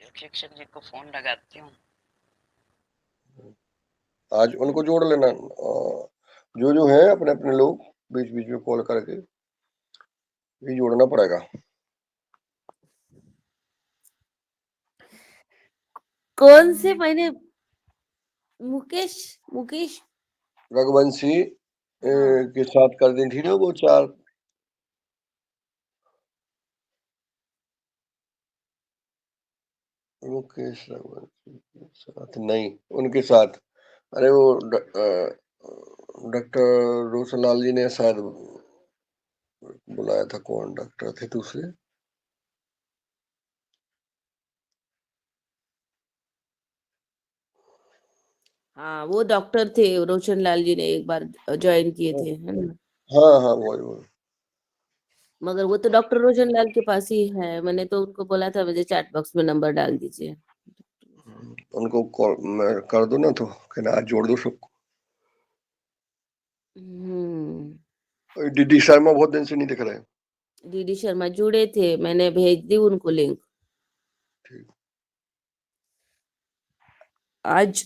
शिक्षक जी को फोन लगाती हूँ। आज उनको जोड़ लेना, जो है अपने अपने लोग बीच बीच में कॉल करके भी जोड़ना पड़ेगा। कौन से मैंने मुकेश मुकेश रघुवंशी हाँ के साथ कर दी थी ना वो 4। मुकेश रघुवंशी के साथ नहीं, उनके साथ। अरे वो डॉक्टर रोशनलाल जी ने शायद बुलाया था। कौन डॉक्टर थे दूसरे? हाँ, वो डॉक्टर थे रोशन लाल जी ने एक बार ज्वाइन किए थे, है ना। हाँ हाँ, वो मगर वो तो डॉक्टर रोशन लाल के पास ही है। मैंने तो उनको बोला था मुझे चैट बॉक्स में नंबर डाल दीजिए। उनको कॉल मैं कर दूं ना, तो कहना आज जोड़ दो सबको। डीडी शर्मा बहुत दिन से नहीं दिख रहे। डीडी शर्मा जुड़े थे, मैंने भेज दी उनको लिंक। ठीक। आज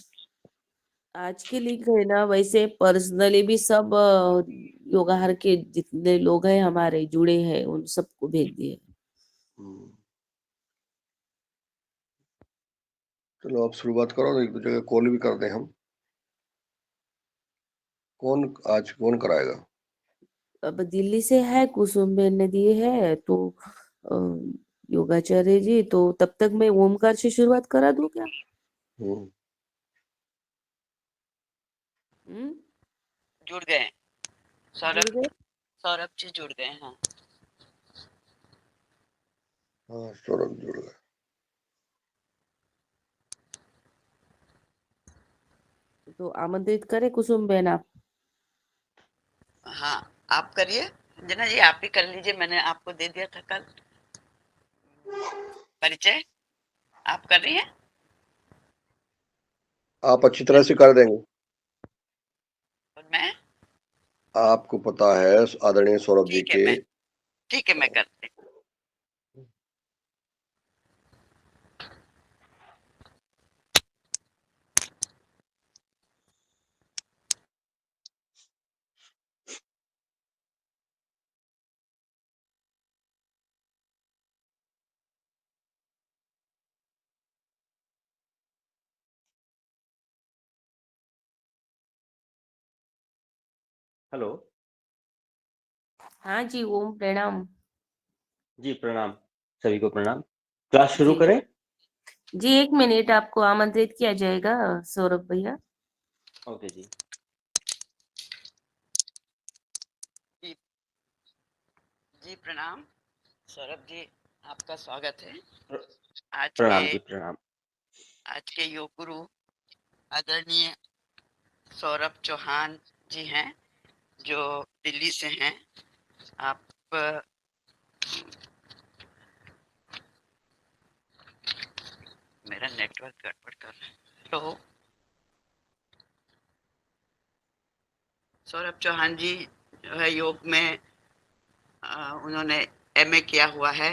आज के लिंक है ना, वैसे पर्सनली भी सब योगाहर के जितने लोग हैं हमारे जुड़े हैं उन सबको भेज दिए। चलो आप शुरुआत करो, एक दो जगह कॉल भी कर दें हम। आज कौन कराएगा? अब दिल्ली से है, कुसुम बेन ने दिए है, तो अ, योगाचार्य जी, तो तब तक मैं ओमकार से शुरुआत करा दूं क्या? हम्म, हम्म, जुड़ गए हैं। जुड़ गए। सौरभ जी जुड़ गए हैं। हाँ सौरभ जुड़ गए। तो आमंत्रित करें कुसुम बेन आप? हाँ, आप करिए जना जी, आप ही कर लीजिए। मैंने आपको दे दिया था कल परिचय। आप कर रही हैं? आप अच्छी तरह से कर देंगे। और मैं? आपको पता है आदरणीय सौरभ जी ठीक है, के। मैं करती हूँ। हेलो हाँ जी, ओम प्रणाम। जी, प्रणाम। सभी को प्रणाम। क्लास शुरू जी करें? जी, 1 मिनट, आपको आमंत्रित किया जाएगा सौरभ भैया। ओके जी। जी प्रणाम सौरभ जी, आपका स्वागत है। प्र- आज के प्रणाम जी, प्रणाम। आज के योग गुरु आदरणीय सौरभ चौहान जी हैं, जो दिल्ली से हैं। आप मेरा नेटवर्क गड़बड़ कर रहा है। तो सौरभ चौहान जी जो है योग में उन्होंने एमए किया हुआ है,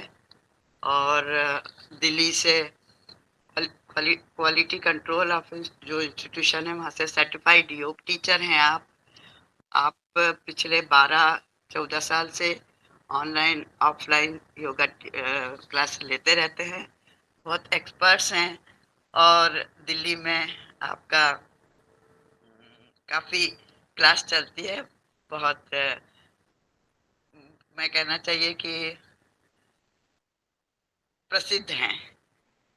और दिल्ली से क्वालिटी कंट्रोल ऑफिस जो इंस्टीट्यूशन है वहाँ से सर्टिफाइड योग टीचर हैं आप पिछले 12-14 साल से ऑनलाइन ऑफलाइन योगा क्लास लेते रहते हैं, बहुत एक्सपर्ट्स हैं। और दिल्ली में आपका काफ़ी क्लास चलती है, बहुत मैं कहना चाहिए कि प्रसिद्ध हैं।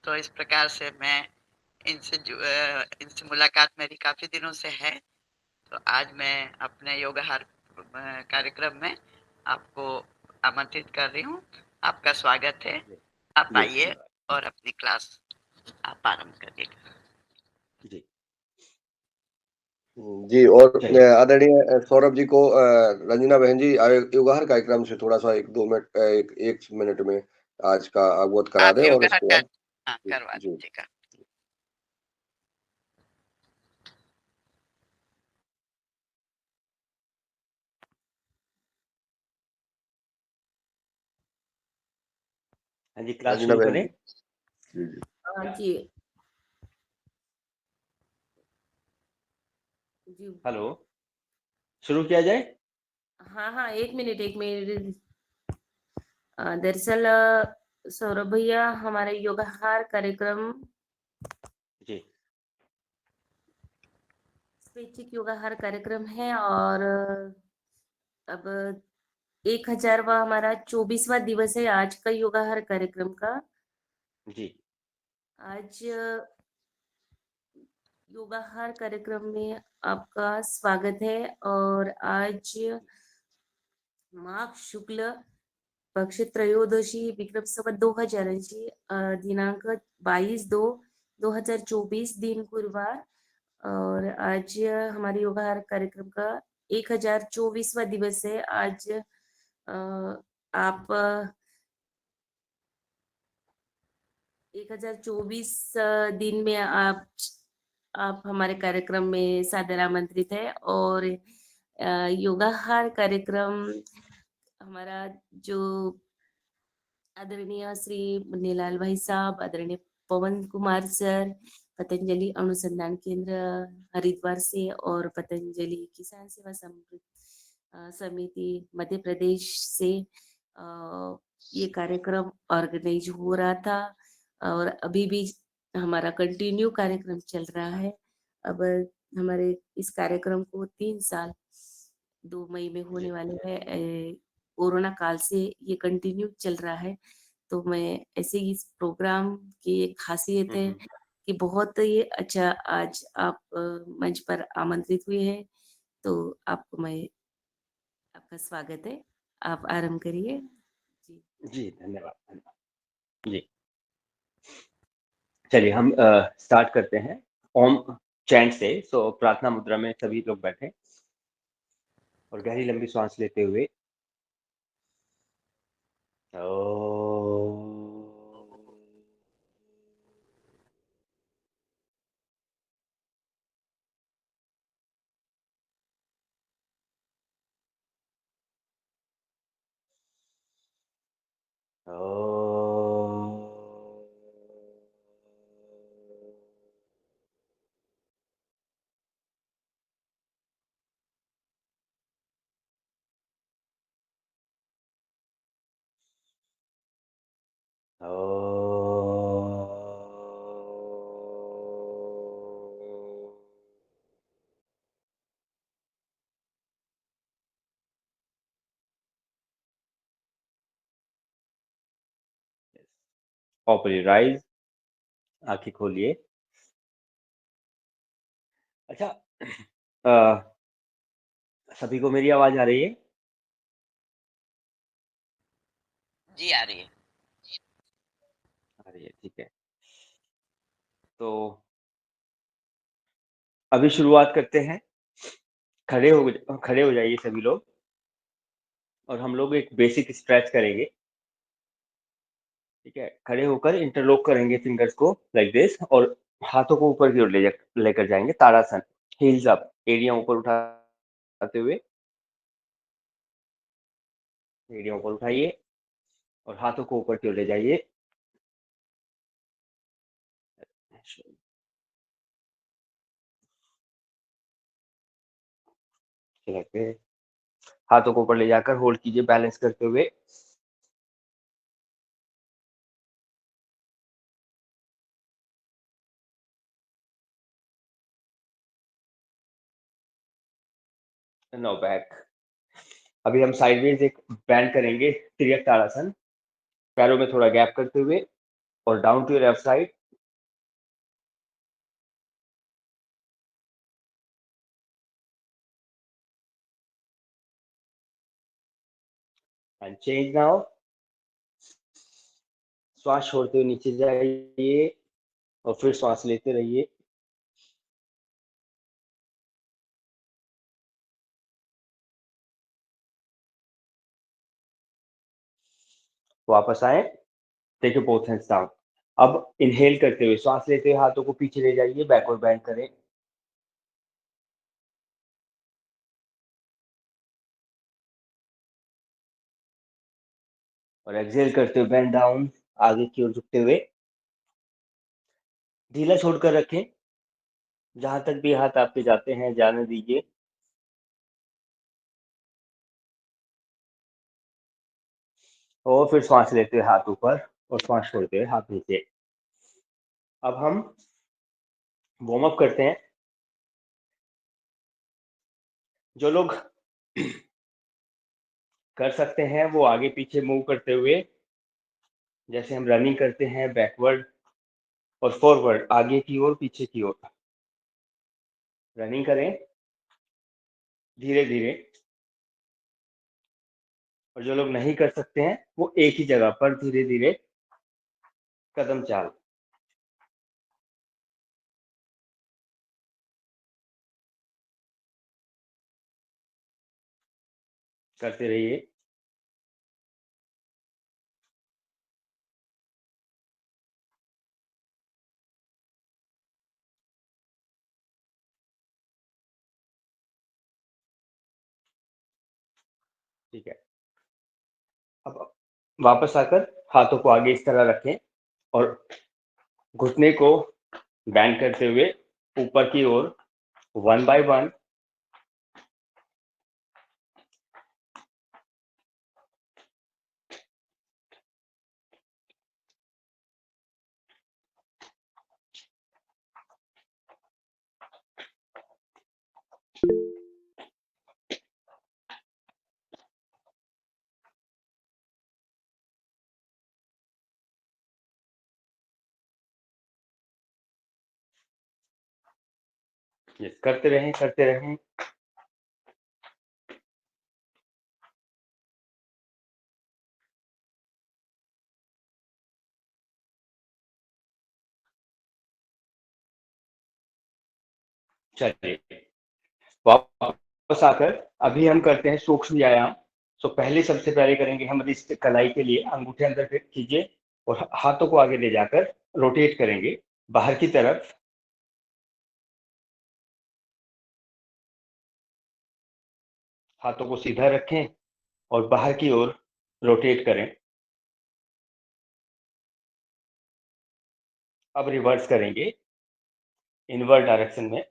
तो इस प्रकार से मैं इनसे मुलाकात मेरी काफ़ी दिनों से है। तो आज मैं अपने योगाहार कार्यक्रम में आपको आमंत्रित कर रही हूँ। आपका स्वागत है। जी आप जी, आइए धन्यवाद और अपनी क्लास आप आरंभ करिएगा। जी। जी, और चलिए। आदरणीय सौरभ जी को रंजना बहन जी योगाहार कार्यक्रम से थोड़ा सा 1-2 मिनट, एक मिनट में आज का अवगत करा आप दें, और योगाहार इसके कर बाद जी करवा जी। दीजिएगा। हाँ जी, क्लास रंजना शुरू बहन करें? जी जी जी। जी जी हेलो, शुरू किया जाए? हाँ हाँ, एक मिनट एक मिनट। दरअसल सौरभ भैया, हमारे योगाहार कार्यक्रम, जी, स्वैच्छिक योगाहार कार्यक्रम है, और अब 1000वां हमारा 24वां दिवस है आज का योगाहार कार्यक्रम का। जी, आज योगाहार कार्यक्रम में आपका स्वागत है। और आज माघ शुक्ल पक्ष त्रयोदशी विक्रम संवत 2080, दिनांक 22/2/2024, दिन गुरुवार। और आज हमारे योगाहार कार्यक्रम का 1024वां दिवस है। आज आप 1024 दिन में आप हमारे कार्यक्रम में सादर आमंत्रित है। और योगाहार कार्यक्रम हमारा जो आदरणीय श्री मुन्नीलाल भाई साहब, आदरणीय पवन कुमार सर, पतंजलि अनुसंधान केंद्र हरिद्वार से, और पतंजलि किसान सेवा समिति मध्य प्रदेश से ये कार्यक्रम ऑर्गेनाइज हो रहा था, और अभी भी हमारा कंटिन्यू कार्यक्रम चल रहा है। अब हमारे इस कार्यक्रम को 3 साल 2 मई में होने जी, वाले हैं। कोरोना काल से ये कंटिन्यू चल रहा है। तो मैं ऐसे ही इस प्रोग्राम की एक खासियत है हुँ। कि बहुत ही अच्छा आज आप मंच पर आमंत्रित हुए हैं। तो आपको आपका स्वागत है। आप आरंभ करिए। जी जी, धन्यवाद, धन्यवाद। जी, चलिए हम स्टार्ट करते हैं ओम चैंट से। सो प्रार्थना मुद्रा में सभी लोग बैठें और गहरी लंबी श्वास लेते हुए ओम। ओपन योर आइज, आंखें खोलिए। अच्छा, अ, सभी को मेरी आवाज आ रही है? जी आ रही है। आ रही है, ठीक है। तो अभी शुरुआत करते हैं। खड़े हो जाइए सभी लोग, और हम लोग एक बेसिक स्ट्रेच करेंगे। ठीक है, खड़े होकर इंटरलॉक करेंगे फिंगर्स को लाइक दिस, और हाथों को ऊपर की ओर लेकर जाएंगे, ताड़ासन। हील्स अप, एड़ियां ऊपर उठाते हुए, एड़ियां ऊपर उठाइए और हाथों को ऊपर की ओर ले जाइए। हाथों को ऊपर ले जाकर होल्ड कीजिए, बैलेंस करते हुए। Now back. अभी हम साइडवेज एक बैंड करेंगे, त्रियक ताड़ासन, पैरों में थोड़ा गैप करते हुए, और down to your left side. And change now. श्वास छोड़ते हुए नीचे जाइए और फिर श्वास लेते रहिए। वापस आए, take your both hands down. अब इनहेल करते हुए, श्वास लेते हुए हाथों को पीछे ले जाइए, बैकवर्ड बैंड करें। और एक्सहेल करते हुए बेंड डाउन, आगे की ओर झुकते हुए। ढीला छोड़कर रखें। जहां तक भी हाथ आपके जाते हैं जाने दीजिए। और फिर श्वास लेते हुए हाथ ऊपर और श्वास छोड़ते हुए हाथ नीचे। अब हम वार्म अप करते हैं। जो लोग कर सकते हैं वो आगे पीछे मूव करते हुए, जैसे हम रनिंग करते हैं, बैकवर्ड और फॉरवर्ड, आगे की ओर पीछे की ओर रनिंग करें धीरे धीरे। और जो लोग नहीं कर सकते हैं वो एक ही जगह पर धीरे धीरे कदम चाल करते रहिए। ठीक है। अब वापस आकर हाथों को आगे इस तरह रखें और घुटने को बैंड करते हुए ऊपर की ओर 1 बाय 1 करते रहें करते रहें। चलिए वापस आकर अभी हम करते हैं सूक्ष्म व्यायाम। तो पहले सबसे पहले करेंगे हम रिस्ट कलाई के लिए अंगूठे अंदर कीजिए और हाथों को आगे ले जाकर रोटेट करेंगे बाहर की तरफ। हाथों को सीधा रखें और बाहर की ओर रोटेट करें। अब रिवर्स करेंगे इनवर्ट डायरेक्शन में।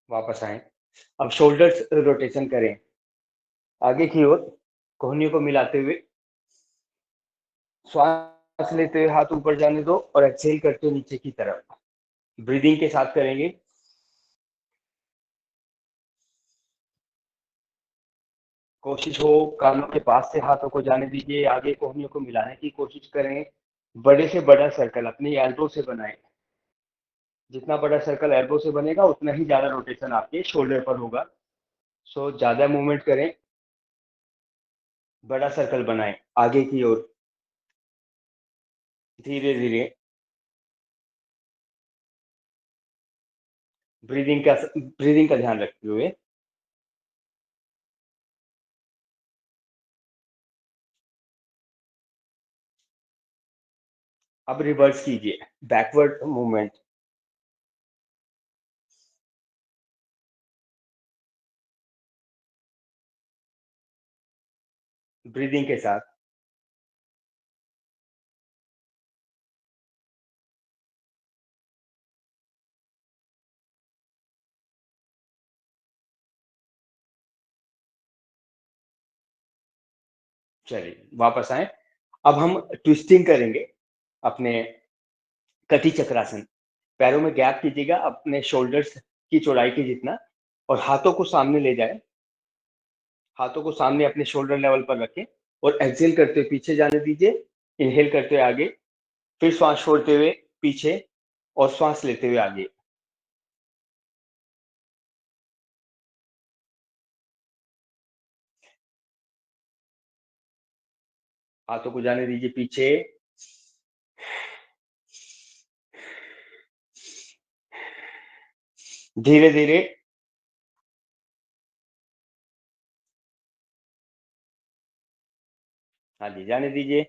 वापस आए। अब शोल्डर्स रोटेशन करें आगे की ओर, कोहनियों को मिलाते हुए श्वास लेते हुए हाथ ऊपर जाने दो और एक्सहेल करते हुए नीचे की तरफ ब्रीदिंग के साथ करेंगे। कोशिश हो कानों के पास से हाथों को जाने दीजिए, आगे कोहनियों को मिलाने की कोशिश करें। बड़े से बड़ा सर्कल अपनी एल्बो से बनाएं। जितना बड़ा सर्कल एल्बो से बनेगा उतना ही ज्यादा रोटेशन आपके शोल्डर पर होगा। सो ज्यादा मूवमेंट करें, बड़ा सर्कल बनाएं आगे की ओर धीरे धीरे। ब्रीदिंग का ध्यान रखते हुए। अब रिवर्स कीजिए बैकवर्ड मूवमेंट। ब्रीदिंग के साथ। चलिए वापस आए। अब हम ट्विस्टिंग करेंगे अपने कटी चक्रासन। पैरों में गैप कीजिएगा अपने शोल्डर्स की चौड़ाई के जितना और हाथों को सामने ले जाए। हाथों को सामने अपने शोल्डर लेवल पर रखें और एक्सहेल करते हुए पीछे जाने दीजिए। इनहेल करते हुए आगे, फिर श्वास छोड़ते हुए पीछे और श्वास लेते हुए आगे। हाथों को जाने दीजिए पीछे। धीरे धीरे हाँ जी जाने दीजिए।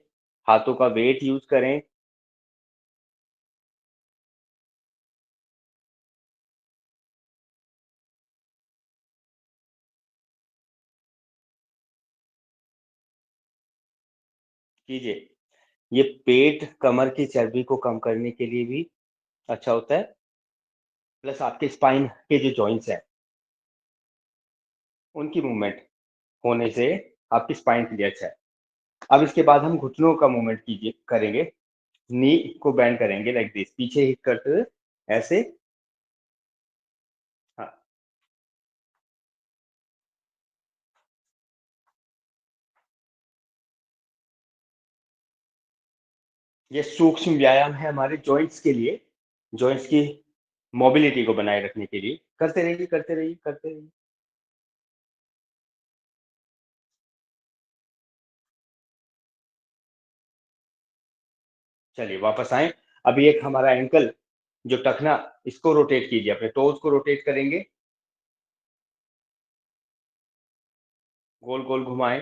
हाथों का वेट यूज करें। कीजिए। ये पेट, कमर की चर्बी को कम करने के लिए भी अच्छा होता है, प्लस आपके स्पाइन के जो जॉइंट्स हैं, उनकी मूवमेंट होने से आपकी स्पाइन के लिए अच्छा है। अब इसके बाद हम घुटनों का मूवमेंट करेंगे। नी को बेंड करेंगे लाइक दिस, पीछे हिट करते हुए ऐसे। हाँ, ये सूक्ष्म व्यायाम है हमारे जॉइंट्स के लिए, जॉइंट्स की मोबिलिटी को बनाए रखने के लिए। करते रहिए, करते रहिए, करते रहिए। चलिए वापस आए। अभी एक हमारा एंकल जो टखना, इसको रोटेट कीजिए, अपने टोज को रोटेट करेंगे, गोल गोल घुमाएं।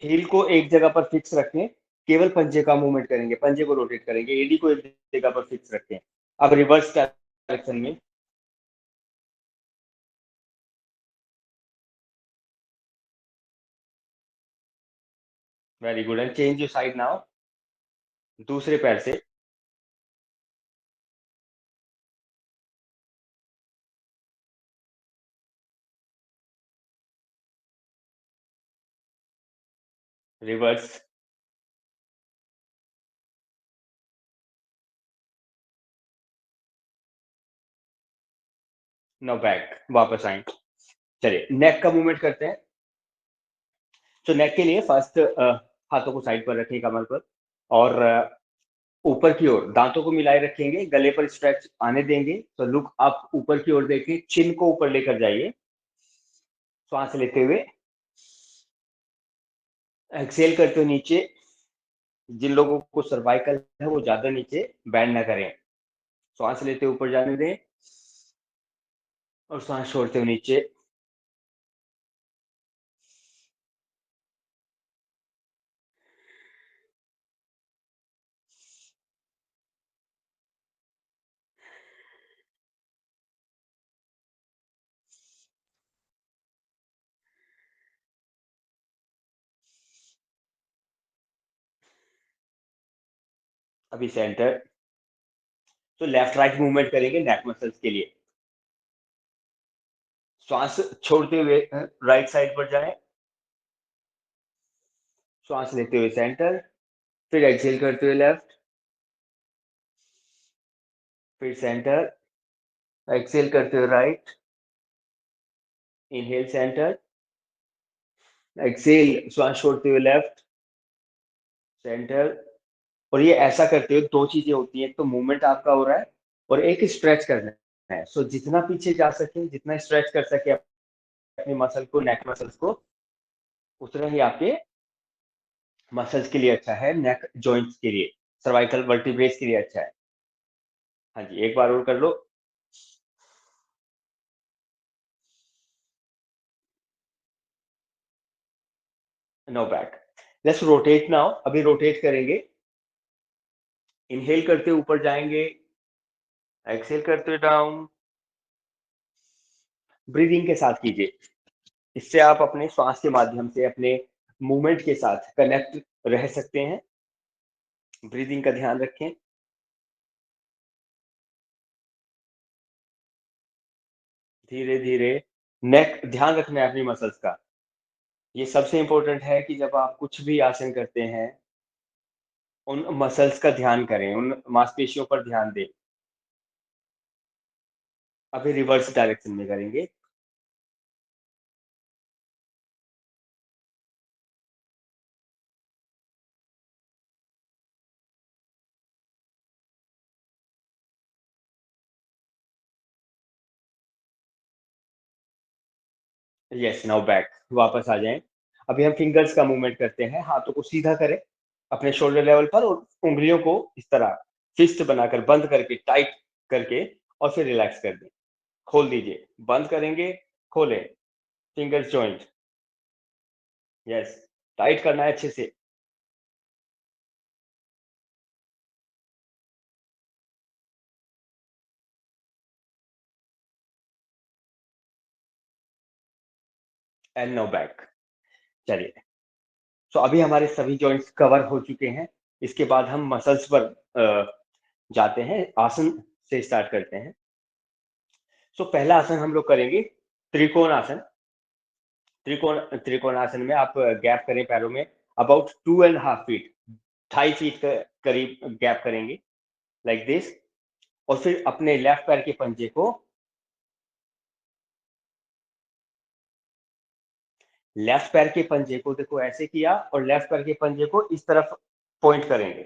हील को एक जगह पर फिक्स रखें, केवल पंजे का मूवमेंट करेंगे, पंजे को रोटेट करेंगे, एडी को एक जगह पर फिक्स रखें। अब रिवर्स डायरेक्शन में, very good, and change your side now. दूसरे पैर से रिवर्स, नो बैक, वापस आए। चलिए नेक का मूवमेंट करते हैं। तो नेक के लिए फर्स्ट हाथों को साइड पर रखें कमर पर, और ऊपर की ओर दांतों को मिलाए रखेंगे, गले पर स्ट्रेच आने देंगे। तो लुक आप ऊपर की ओर देखें, चिन को ऊपर लेकर जाइए, श्वास लेते हुए, एक्सेल करते हुए नीचे। जिन लोगों को सर्वाइकल है वो ज्यादा नीचे बैंड ना करें, श्वास लेते हुए ऊपर जाने दें और श्वास छोड़ते हुए नीचे। अभी सेंटर। तो लेफ्ट राइट मूवमेंट करेंगे नेक मसल्स के लिए। श्वास छोड़ते हुए राइट साइड पर जाएं, श्वास लेते हुए सेंटर, फिर एक्सेल करते हुए लेफ्ट, फिर सेंटर, एक्सेल करते हुए राइट, इनहेल सेंटर, एक्सेल श्वास छोड़ते हुए लेफ्ट, सेंटर। और ये ऐसा करते हुए दो चीजें होती हैं, एक तो मूवमेंट आपका हो रहा है और एक स्ट्रेच करना है। सो जितना पीछे जा सके, जितना स्ट्रेच कर सके अपनी मसल को, नेक मसल्स को, उतना ही आपके मसल्स के लिए अच्छा है, नेक जॉइंट्स के लिए, सर्वाइकल वर्टिब्रेस के लिए अच्छा है। हाँ जी, एक बार और कर लो। No back, let's rotate now. अभी रोटेट करेंगे। इनहेल करते ऊपर जाएंगे, एक्सेल करते डाउन, ब्रीदिंग के साथ कीजिए। इससे आप अपने श्वास के माध्यम से अपने मूवमेंट के साथ कनेक्ट रह सकते हैं। ब्रीदिंग का ध्यान रखें। धीरे धीरे, नेक ध्यान रखना है अपनी मसल्स का। ये सबसे इंपॉर्टेंट है कि जब आप कुछ भी आसन करते हैं, उन मसल्स का ध्यान करें, उन मांसपेशियों पर ध्यान दें। अभी रिवर्स डायरेक्शन में करेंगे। यस, नाउ बैक, वापस आ जाएं। अभी हम फिंगर्स का मूवमेंट करते हैं। हाथों को सीधा करें अपने शोल्डर लेवल पर, और उंगलियों को इस तरह फिस्ट बनाकर, बंद करके, टाइट करके, और फिर रिलैक्स कर दें। खोल दीजिए, बंद करेंगे, खोलें, फिंगर्स जॉइंट। यस, टाइट करना है अच्छे से। And no back. चलिए सो अभी हमारे सभी जॉइंट्स कवर हो चुके हैं। इसके बाद हम मसल्स पर जाते हैं, आसन से स्टार्ट करते हैं। सो पहला आसन हम लोग करेंगे त्रिकोण आसन। त्रिकोणासन में आप गैप करें पैरों में अबाउट 2.5 फीट, 2.5 फीट के करीब गैप करेंगे, लाइक दिस। और फिर अपने लेफ्ट पैर के पंजे को देखो ऐसे किया, और लेफ्ट पैर के पंजे को इस तरफ पॉइंट करेंगे,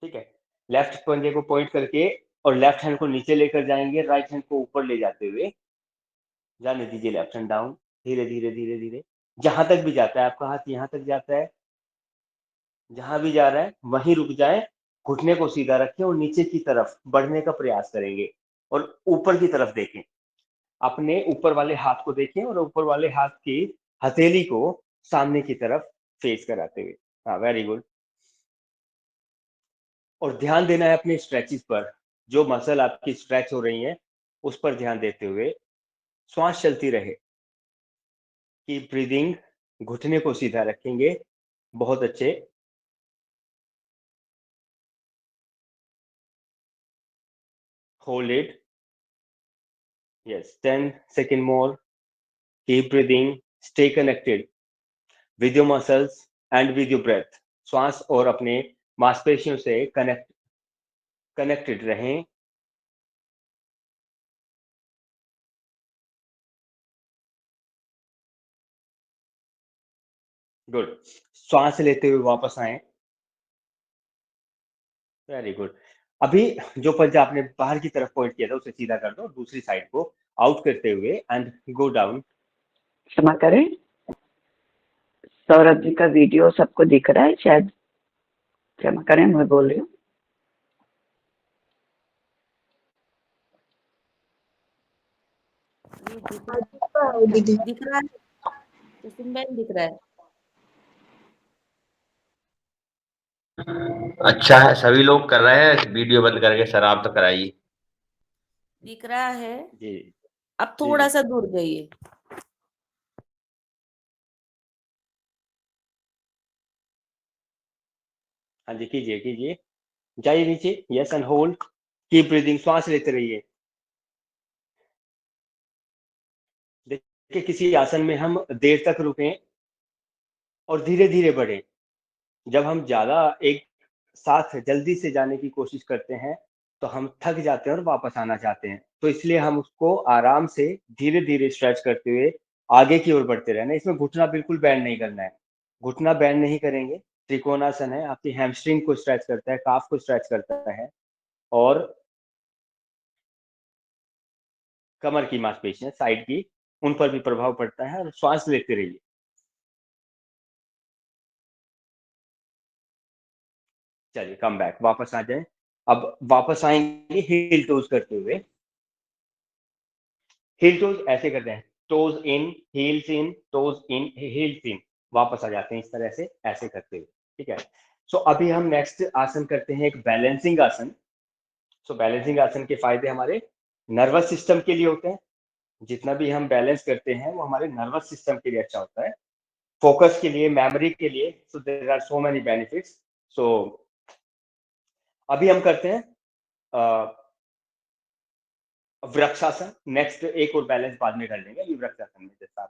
ठीक है। लेफ्ट पंजे को पॉइंट करके और लेफ्ट हैंड को नीचे लेकर जाएंगे, राइट हैंड को ऊपर ले जाते हुए जाने दीजिए लेफ्ट हैंड डाउन, धीरे धीरे धीरे धीरे, जहां तक भी जाता है आपका हाथ, यहां तक जाता है, जहां भी जा रहा है वहीं रुक जाए। घुटने को सीधा रखें और नीचे की तरफ बढ़ने का प्रयास करेंगे और ऊपर की तरफ देखें। अपने ऊपर वाले हाथ को देखें और ऊपर वाले हाथ की हथेली को सामने की तरफ फेस कराते हुए। हाँ, वेरी गुड। और ध्यान देना है अपने स्ट्रेचेस पर, जो मसल आपकी स्ट्रेच हो रही है उस पर ध्यान देते हुए श्वास चलती रहे। की ब्रीदिंग, घुटने को सीधा रखेंगे, बहुत अच्छे। Hold it, yes, 10 second more. Keep breathing, stay connected with your muscles and with your breath। श्वास और अपने मांसपेशियों से कनेक्टेड रहें। गुड। श्वास लेते हुए वापस आए, वेरी गुड। अभी जो पंजा आपने बाहर की तरफ पॉइंट किया था उसे सीधा कर दो, दूसरी साइड को आउट करते हुए एंड गो डाउन। क्षमा करें, सौरभ जी का वीडियो सबको दिख रहा है शायद, क्षमा करें, मैं बोल रही हूँ। दिख रहा है, कुसुम बहन दिख रहा है। अच्छा है, सभी लोग कर रहे हैं, वीडियो बंद करके सर आप तो कराइए। दिख रहा है, जी अब थोड़ा सा दूर जाइए। हाँ जी, कीजिए कीजिए, जाइए नीचे, yes, and hold, keep breathing, श्वास लेते रहिए। देखिए, किसी आसन में हम देर तक रुकें और धीरे धीरे बढ़ें। जब हम ज्यादा एक साथ जल्दी से जाने की कोशिश करते हैं तो हम थक जाते हैं और वापस आना चाहते हैं, तो इसलिए हम उसको आराम से धीरे धीरे स्ट्रेच करते हुए आगे की ओर बढ़ते रहना। इसमें घुटना बिल्कुल बैंड नहीं करना है, घुटना बैंड नहीं करेंगे। त्रिकोणासन है, आपकी हैमस्ट्रिंग को स्ट्रेच करता है, काफ को स्ट्रेच करता है और कमर की मांसपेशियां साइड की, उन पर भी प्रभाव पड़ता है। और श्वास लेते रहिए। चलिए, कम बैक, वापस आ जाए। अब वापस आएंगे हील टोज करते हुए। हील टोज ऐसे करते हैं, टोज इन, हील्स इन, टोज इन, हील्स इन, वापस आ जाते हैं इस तरह से, ऐसे करते हुए, ठीक है। सो अभी हम नेक्स्ट आसन करते हैं, एक बैलेंसिंग आसन। सो बैलेंसिंग आसन के फायदे हमारे नर्वस सिस्टम के लिए होते हैं। जितना भी हम बैलेंस करते हैं वो हमारे नर्वस सिस्टम के लिए अच्छा होता है, फोकस के लिए, मेमोरी के लिए। So there are so many benefits. So अभी हम करते हैं वृक्षासन। नेक्स्ट एक और बैलेंस बाद में कर लेंगे। अभी वृक्षासन में जैसा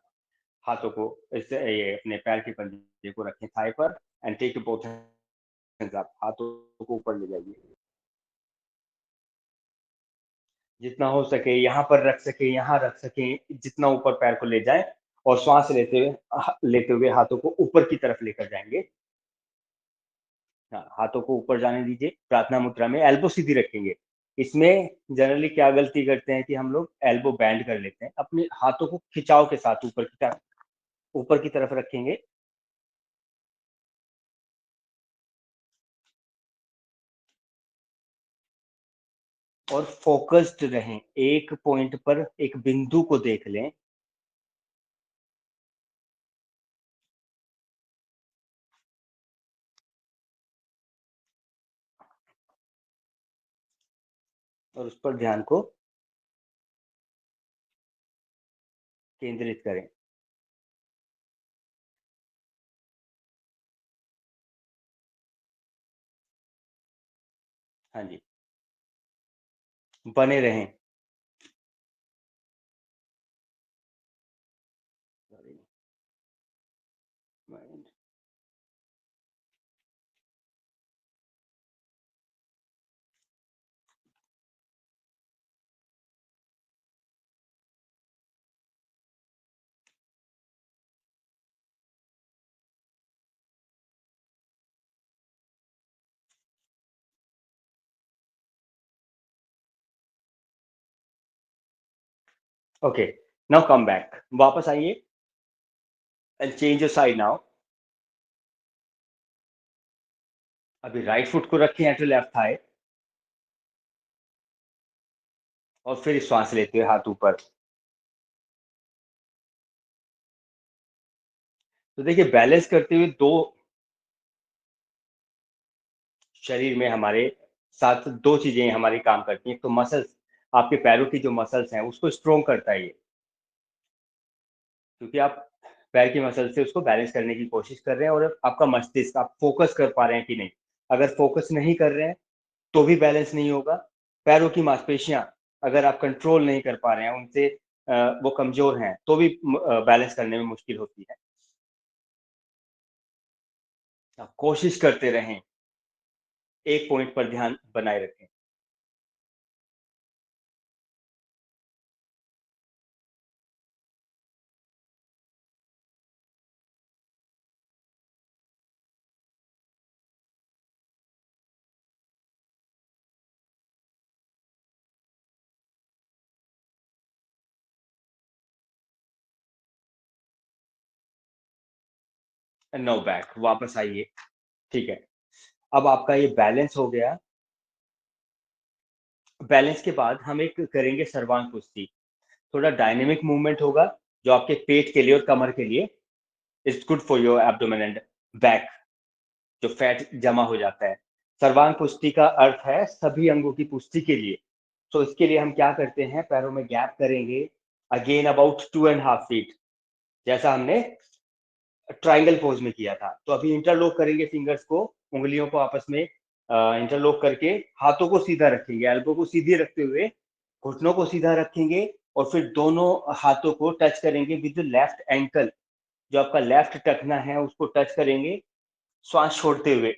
हाथों को इससे ये अपने पैर के पंजे को रखें थाई पर and take both hands up, हाथों को ऊपर ले जाइए, जितना हो सके यहाँ पर रख सके, यहाँ रख सके, जितना ऊपर पैर को ले जाए। और श्वास लेते हुए हाथों को ऊपर की तरफ लेकर जाएंगे। हाँ, हाथों को ऊपर जाने दीजिए। प्रार्थना मुद्रा में एल्बो सीधी रखेंगे। इसमें जनरली क्या गलती करते हैं कि हम लोग एल्बो बैंड कर लेते हैं। अपने हाथों को खिंचाव के साथ ऊपर की तरफ रखेंगे। और फोकस्ड रहें, एक पॉइंट पर, एक बिंदु को देख लें। और उस पर ध्यान को केंद्रित करें। हाँ जी, बने रहें। ओके, नाउ कम बैक, वापस आइए and change your side now. अभी राइट फुट को रखें एट लेफ्ट थाई और फिर श्वास लेते हुए हाथ ऊपर। तो देखिए, बैलेंस करते हुए दो शरीर में हमारे साथ दो चीजें हमारी काम करती हैं। तो मसल्स, आपके पैरों की जो मसल्स हैं उसको स्ट्रोंग करता है ये, क्योंकि आप पैर की मसल से उसको बैलेंस करने की कोशिश कर रहे हैं। और आपका मस्तिष्क, आप फोकस कर पा रहे हैं कि नहीं। अगर फोकस नहीं कर रहे हैं तो भी बैलेंस नहीं होगा। पैरों की मांसपेशियां अगर आप कंट्रोल नहीं कर पा रहे हैं, उनसे वो कमजोर हैं, तो भी बैलेंस करने में मुश्किल होती है। आप कोशिश करते रहें, एक पॉइंट पर ध्यान बनाए रखें। नो बैक, वापस आइए। ठीक है, अब आपका ये बैलेंस हो गया। बैलेंस के बाद हम एक करेंगे सर्वांग कुश्ती। थोड़ा डायनेमिक मूवमेंट होगा, जो आपके पेट के लिए और कमर के लिए it's good for your abdomen and back, जो फैट जमा हो जाता है। सर्वांग पुष्टि का अर्थ है सभी अंगों की पुष्टि के लिए। तो इसके लिए हम क्या करते हैं, पैरों में गैप करेंगे अगेन अबाउट 2.5 फीट, जैसा हमने ट्राइंगल पोज में किया था। तो अभी इंटरलॉक करेंगे फिंगर्स को, उंगलियों को आपस में इंटरलॉक करके हाथों को सीधा रखेंगे, एल्बो को सीधी रखते हुए घुटनों को सीधा रखेंगे और फिर दोनों हाथों को टच करेंगे विद लेफ्ट एंकल। जो आपका लेफ्ट टखना है उसको टच करेंगे श्वास छोड़ते हुए।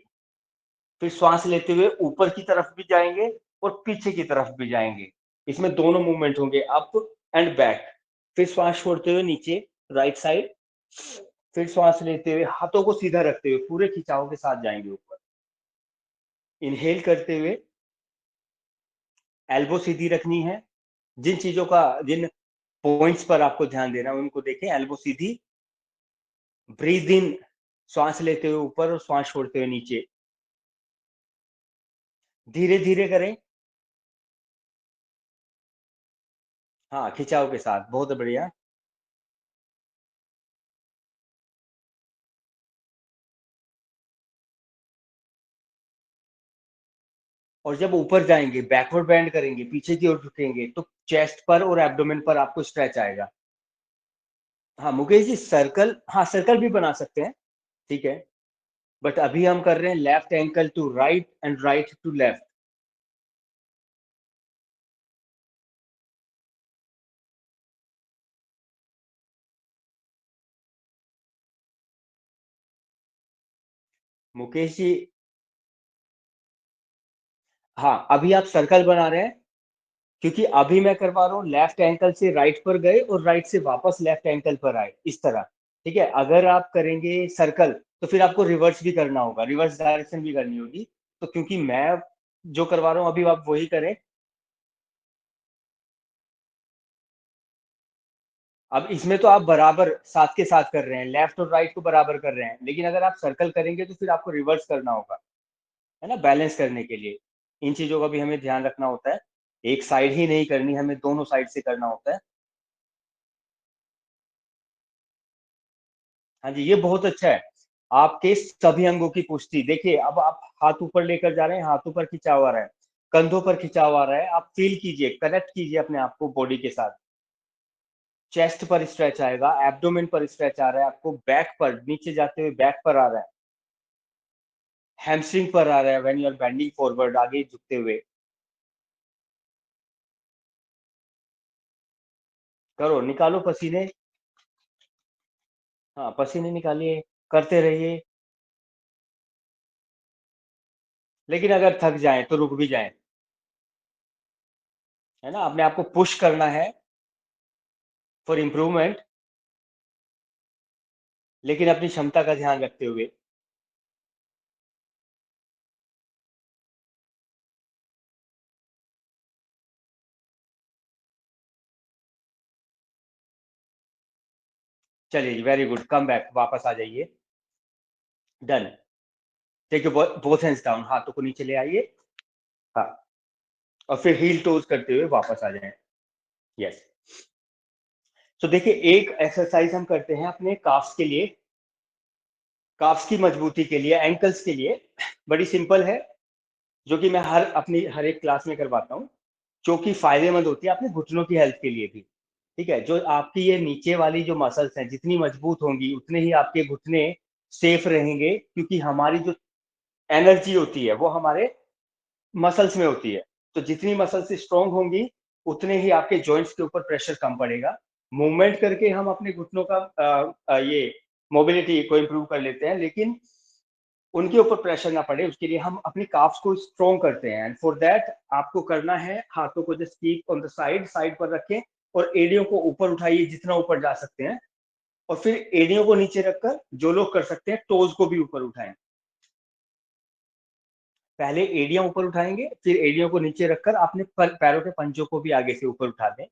फिर श्वास लेते हुए ऊपर की तरफ भी जाएंगे और पीछे की तरफ भी जाएंगे। इसमें दोनों मूवमेंट होंगे, अप एंड बैक। फिर श्वास छोड़ते हुए नीचे राइट साइड, फिर श्वास लेते हुए हाथों को सीधा रखते हुए पूरे खिंचाव के साथ जाएंगे ऊपर। इनहेल करते हुए एल्बो सीधी रखनी है। जिन पॉइंट्स पर आपको ध्यान देना है उनको देखें। एल्बो सीधी, ब्रीद इन, श्वास लेते हुए ऊपर और श्वास छोड़ते हुए नीचे। धीरे धीरे करें, हाँ, खिंचाव के साथ, बहुत बढ़िया। और जब ऊपर जाएंगे, बैकवर्ड बेंड करेंगे, पीछे की ओर झुकेंगे, तो चेस्ट पर और एब्डोमेन पर आपको स्ट्रेच आएगा। हाँ मुकेश जी, सर्कल, हाँ सर्कल भी बना सकते हैं, ठीक है। बट अभी हम कर रहे हैं left ankle to right and right to left. Mukesh ji, हाँ अभी आप सर्कल बना रहे हैं, क्योंकि अभी मैं करवा रहा हूँ लेफ्ट एंकल से राइट पर गए और राइट से वापस लेफ्ट एंकल पर आए, इस तरह। ठीक है, अगर आप करेंगे सर्कल तो फिर आपको रिवर्स भी करना होगा, रिवर्स डायरेक्शन भी करनी होगी। तो क्योंकि मैं जो करवा रहा हूँ अभी आप वही करें। अब इसमें तो आप बराबर साथ के साथ कर रहे हैं, लेफ्ट और राइट को बराबर कर रहे हैं, लेकिन अगर आप सर्कल करेंगे तो फिर आपको रिवर्स करना होगा, है ना, बैलेंस करने के लिए। इन चीजों का भी हमें ध्यान रखना होता है। एक साइड ही नहीं करनी, हमें दोनों साइड से करना होता है। हाँ जी, ये बहुत अच्छा है। आपके सभी अंगों की पुष्टि देखिए। अब आप हाथ ऊपर लेकर जा रहे हैं, हाथों पर खिंचाव आ रहा है, कंधों पर खिंचाव आ रहा है। आप फील कीजिए, कनेक्ट कीजिए अपने आप को बॉडी के साथ। चेस्ट पर स्ट्रेच आएगा, एब्डोमेन पर स्ट्रेच आ रहा है, आपको बैक पर नीचे जाते हुए बैक पर आ रहा है। हैमस्ट्रिंग पर आ रहा है when you are bending forward, आगे झुकते हुए। करो, निकालो पसीने। हाँ, पसीने निकालिए, करते रहिए। लेकिन अगर थक जाए तो रुक भी जाए, है ना? अपने आप को पुश करना है फॉर इम्प्रूवमेंट, लेकिन अपनी क्षमता का ध्यान रखते हुए। चलिए, वेरी गुड, कम बैक, वापस आ जाइए। Done. Take your both hands down, हाथों को नीचे ले आइए। हाँ, और फिर हील टोज करते हुए वापस आ जाएं। यस। तो देखिए, एक एक्सरसाइज हम करते हैं अपने काफ्स के लिए, काफ्स की मजबूती के लिए, एंकल्स के लिए। बड़ी सिंपल है, जो कि मैं हर एक क्लास में करवाता हूँ, जो कि फायदेमंद होती है अपने घुटनों की हेल्थ के लिए भी। ठीक है, जो आपकी ये नीचे वाली जो मसल्स हैं, जितनी मजबूत होंगी उतने ही आपके घुटने सेफ रहेंगे, क्योंकि हमारी जो एनर्जी होती है वो हमारे मसल्स में होती है। तो जितनी मसल्स स्ट्रांग होंगी उतने ही आपके जॉइंट्स के ऊपर प्रेशर कम पड़ेगा। मूवमेंट करके हम अपने घुटनों का ये मोबिलिटी को इम्प्रूव कर लेते हैं, लेकिन उनके ऊपर प्रेशर ना पड़े उसके लिए हम अपनी काफ्स को स्ट्रॉन्ग करते हैं। एंड फॉर दैट आपको करना है, हाथों को just keep on the side पर रखें, और एड़ियों को ऊपर उठाइए जितना ऊपर जा सकते हैं, और फिर एड़ियों को नीचे रखकर जो लोग कर सकते हैं टोज को भी ऊपर उठाएं। पहले एड़ियां ऊपर उठाएंगे, फिर एड़ियों को नीचे रखकर अपने पैरों के पंजों को भी आगे से ऊपर उठा दें।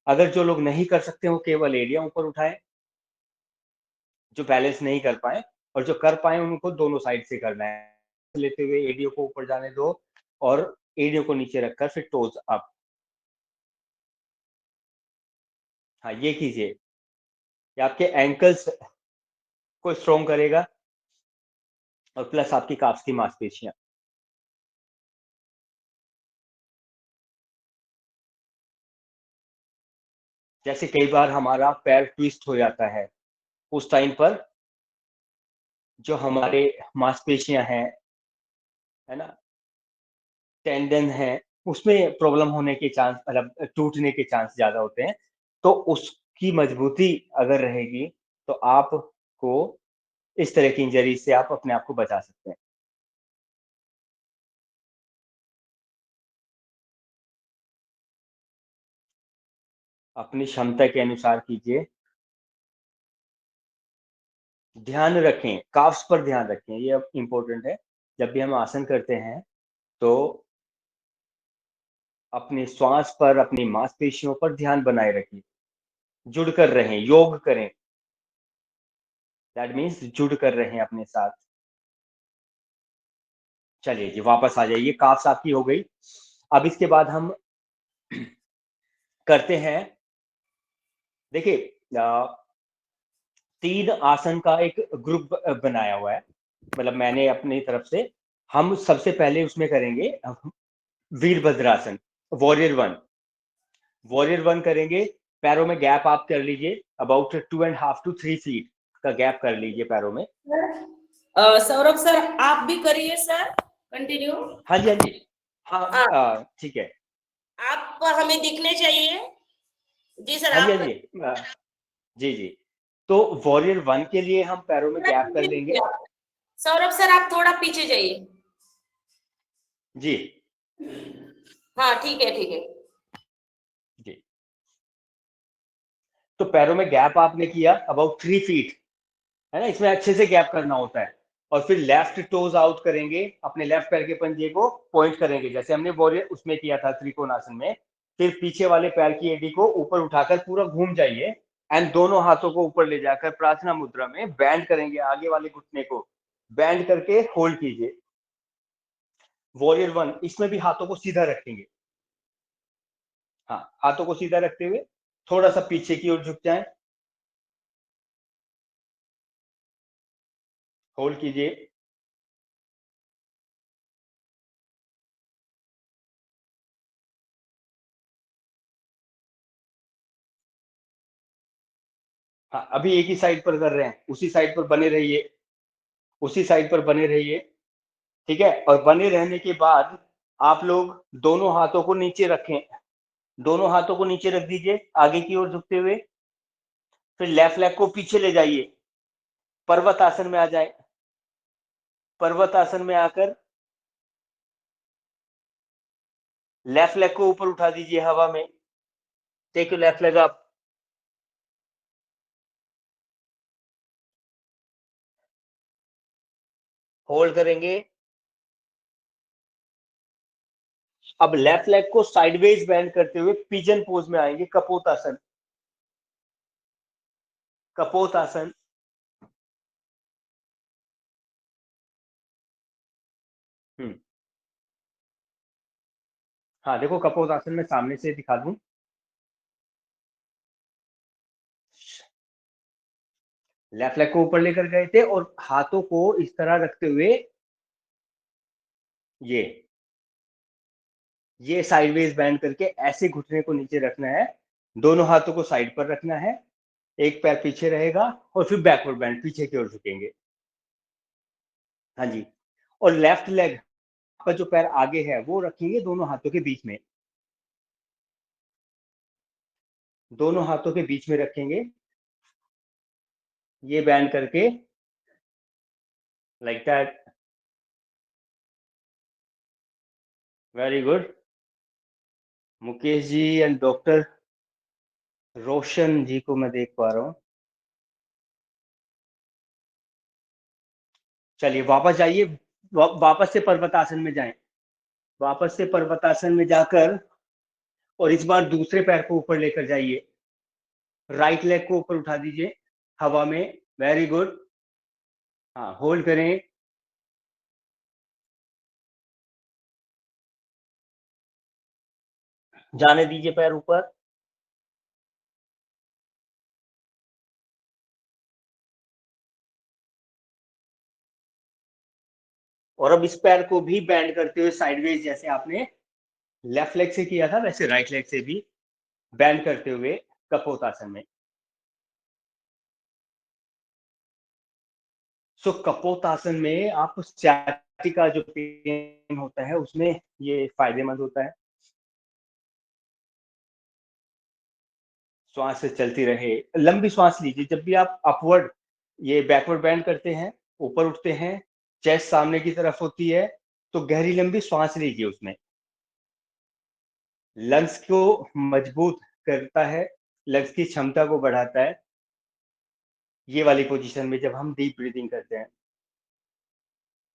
अगर जो लोग नहीं कर सकते वो केवल एड़ियां ऊपर उठाएं, जो बैलेंस नहीं कर पाए, और जो कर पाए उनको दोनों साइड से करना है। लेते हुए एड़ियों को ऊपर जाने दो, और एड़ियों को नीचे रखकर फिर टोज अप। हाँ, ये कीजिए, ये आपके एंकल्स को स्ट्रॉन्ग करेगा, और प्लस आपकी काफ्स की मांसपेशियां। जैसे कई बार हमारा पैर ट्विस्ट हो जाता है, उस टाइम पर जो हमारे मांसपेशियां हैं, है ना, टेंडन है, उसमें प्रॉब्लम होने के चांस, मतलब टूटने के चांस ज्यादा होते हैं। तो उसकी मजबूती अगर रहेगी तो आपको इस तरह की इंजरी से आप अपने आप को बचा सकते हैं। अपनी क्षमता के अनुसार कीजिए। ध्यान रखें, काफ्स पर ध्यान रखें, ये इंपॉर्टेंट है। जब भी हम आसन करते हैं तो अपने श्वास पर, अपनी मांसपेशियों पर ध्यान बनाए रखिए, जुड़कर रहें, योग करें। दैट मीन्स जुड़ कर रहें अपने साथ। चलिए जी, वापस आ जाइए, काफ्स आपकी हो गई। अब इसके बाद हम करते हैं, देखिए, 3 आसन का एक ग्रुप बनाया हुआ है, मतलब मैंने अपनी तरफ से। हम सबसे पहले उसमें करेंगे वीरभद्रासन, वॉरियर 1। वॉरियर 1 करेंगे, पैरों में गैप आप कर लीजिए, अबाउट 2.5 to 3 फीट का गैप कर लीजिए पैरों में। सौरभ सर, आप भी करिए सर, कंटिन्यू। हाँ जी, हाँ जी, हाँ, ठीक है। आप हमें दिखने चाहिए। जी सर, हाँ जी, आप हाँ जी, जी जी। तो वॉरियर 1 के लिए हम पैरों में गैप कर लेंगे। सौरभ सर, आप थोड़ा पीछे जाइए। जी हाँ, ठीक है, ठीक है। जी। तो पैरों में गैप आपने किया अबाउट 3 फीट, है ना, इसमें अच्छे से गैप करना होता है। और फिर लेफ्ट टोज आउट करेंगे, अपने लेफ्ट पैर के पंजे को पॉइंट करेंगे, जैसे हमने वॉरियर उसमें किया था त्रिकोणासन में। फिर पीछे वाले पैर की एडी को ऊपर उठाकर पूरा घूम जाइए, एंड दोनों हाथों को ऊपर ले जाकर प्रार्थना मुद्रा में बैंड करेंगे, आगे वाले घुटने को बैंड करके होल्ड कीजिए। वॉरियर 1, इसमें भी हाथों को सीधा रखेंगे। हाँ, हाथों को सीधा रखते हुए थोड़ा सा पीछे की ओर झुक जाएं, होल्ड कीजिए। हाँ, अभी एक ही साइड पर कर रहे हैं, उसी साइड पर बने रहिए, उसी साइड पर बने रहिए। ठीक है। और बने रहने के बाद आप लोग दोनों हाथों को नीचे रखें, दोनों हाथों को नीचे रख दीजिए आगे की ओर झुकते हुए। फिर लेफ्ट लेग को पीछे ले जाइए, पर्वत आसन में आ जाए। पर्वत आसन में आकर लेफ्ट लेग को ऊपर उठा दीजिए हवा में। Take your left leg up. Hold करेंगे। अब लेफ्ट लेग को साइडवेज बेंड करते हुए पिजन पोज में आएंगे, कपोत आसन। कपोत आसन। हाँ देखो, कपोत आसन में सामने से दिखा दूं। लेफ्ट लेग को ऊपर लेकर गए थे और हाथों को इस तरह रखते हुए ये साइडवेज बैंड करके ऐसे घुटने को नीचे रखना है, दोनों हाथों को साइड पर रखना है, एक पैर पीछे रहेगा और फिर बैकवर्ड बैंड पीछे की ओर झुकेंगे। हाँ जी। और लेफ्ट लेग का जो पैर आगे है वो रखेंगे दोनों हाथों के बीच में, दोनों हाथों के बीच में रखेंगे, ये बैंड करके like that. Very good. Mukesh ji and doctor Roshan ji को मैं देख पा रहा हूँ। चलिए वापस जाइए, वापस से पर्वतासन में जाएं। वापस से पर्वतासन में जाकर और इस बार दूसरे पैर को ऊपर लेकर जाइए, राइट लेग को ऊपर उठा दीजिए हवा में। Very good. हाँ, होल्ड करें। जाने दीजिए पैर ऊपर। और अब इस पैर को भी बैंड करते हुए साइडवेज, जैसे आपने लेफ्ट लेग से किया था वैसे राइट लेग से भी बैंड करते हुए कपोतासन में। सो कपोतासन में आप स्ciatica जो पेन होता है उसमें ये फायदेमंद होता है। श्वास से चलती रहे, लंबी श्वास लीजिए। जब भी आप अपवर्ड ये बैकवर्ड बैंड करते हैं, ऊपर उठते हैं, चेस्ट सामने की तरफ होती है, तो गहरी लंबी श्वास लीजिए। उसमें लंग्स को मजबूत करता है, लंग्स की क्षमता को बढ़ाता है ये वाली पोजीशन में जब हम डीप ब्रीदिंग करते हैं,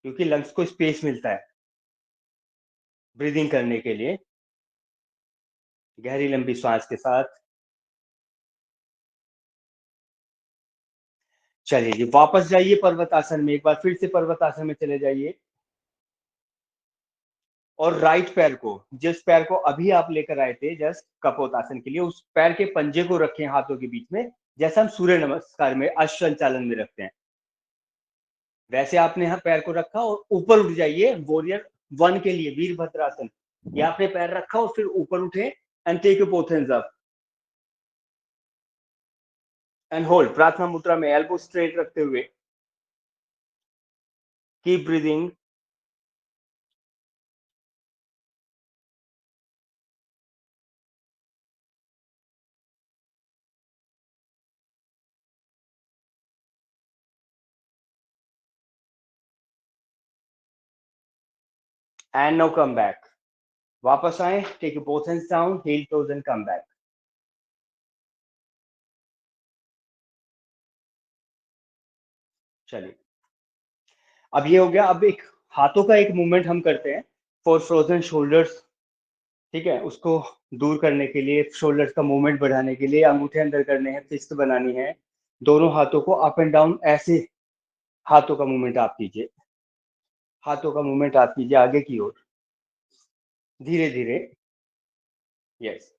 क्योंकि लंग्स को स्पेस मिलता है ब्रीदिंग करने के लिए। गहरी लंबी श्वास के साथ चलिए जी, वापस जाइए पर्वतासन में। एक बार फिर से पर्वतासन में चले जाइए और राइट पैर को, जिस पैर को अभी आप लेकर आए थे जस्ट कपोतासन के लिए, उस पैर के पंजे को रखें हाथों के बीच में, जैसा हम सूर्य नमस्कार में अश्व संचालन में रखते हैं वैसे आपने यहाँ पैर को रखा और ऊपर उठ जाइए वॉरियर 1 के लिए, वीरभद्रासन। ये आपने पैर रखा और फिर ऊपर उठे and take your both hands up and hold. प्रार्थना मुद्रा में एल्बो स्ट्रेट रखते हुए keep breathing. And now come back. वापस आए, take your both hands down, heel toes and come back. चलिए, अब ये हो गया। अब एक हाथों का एक मूवमेंट हम करते हैं फॉर फ्रोजन शोल्डर्स। ठीक है, उसको दूर करने के लिए, शोल्डर्स का मूवमेंट बढ़ाने के लिए अंगूठे अंदर करने हैं, फिस्ट बनानी है। दोनों हाथों को अप एंड डाउन, ऐसे हाथों का मूवमेंट आप कीजिए, हाथों का मूवमेंट आप कीजिए आगे की ओर, धीरे धीरे। यस।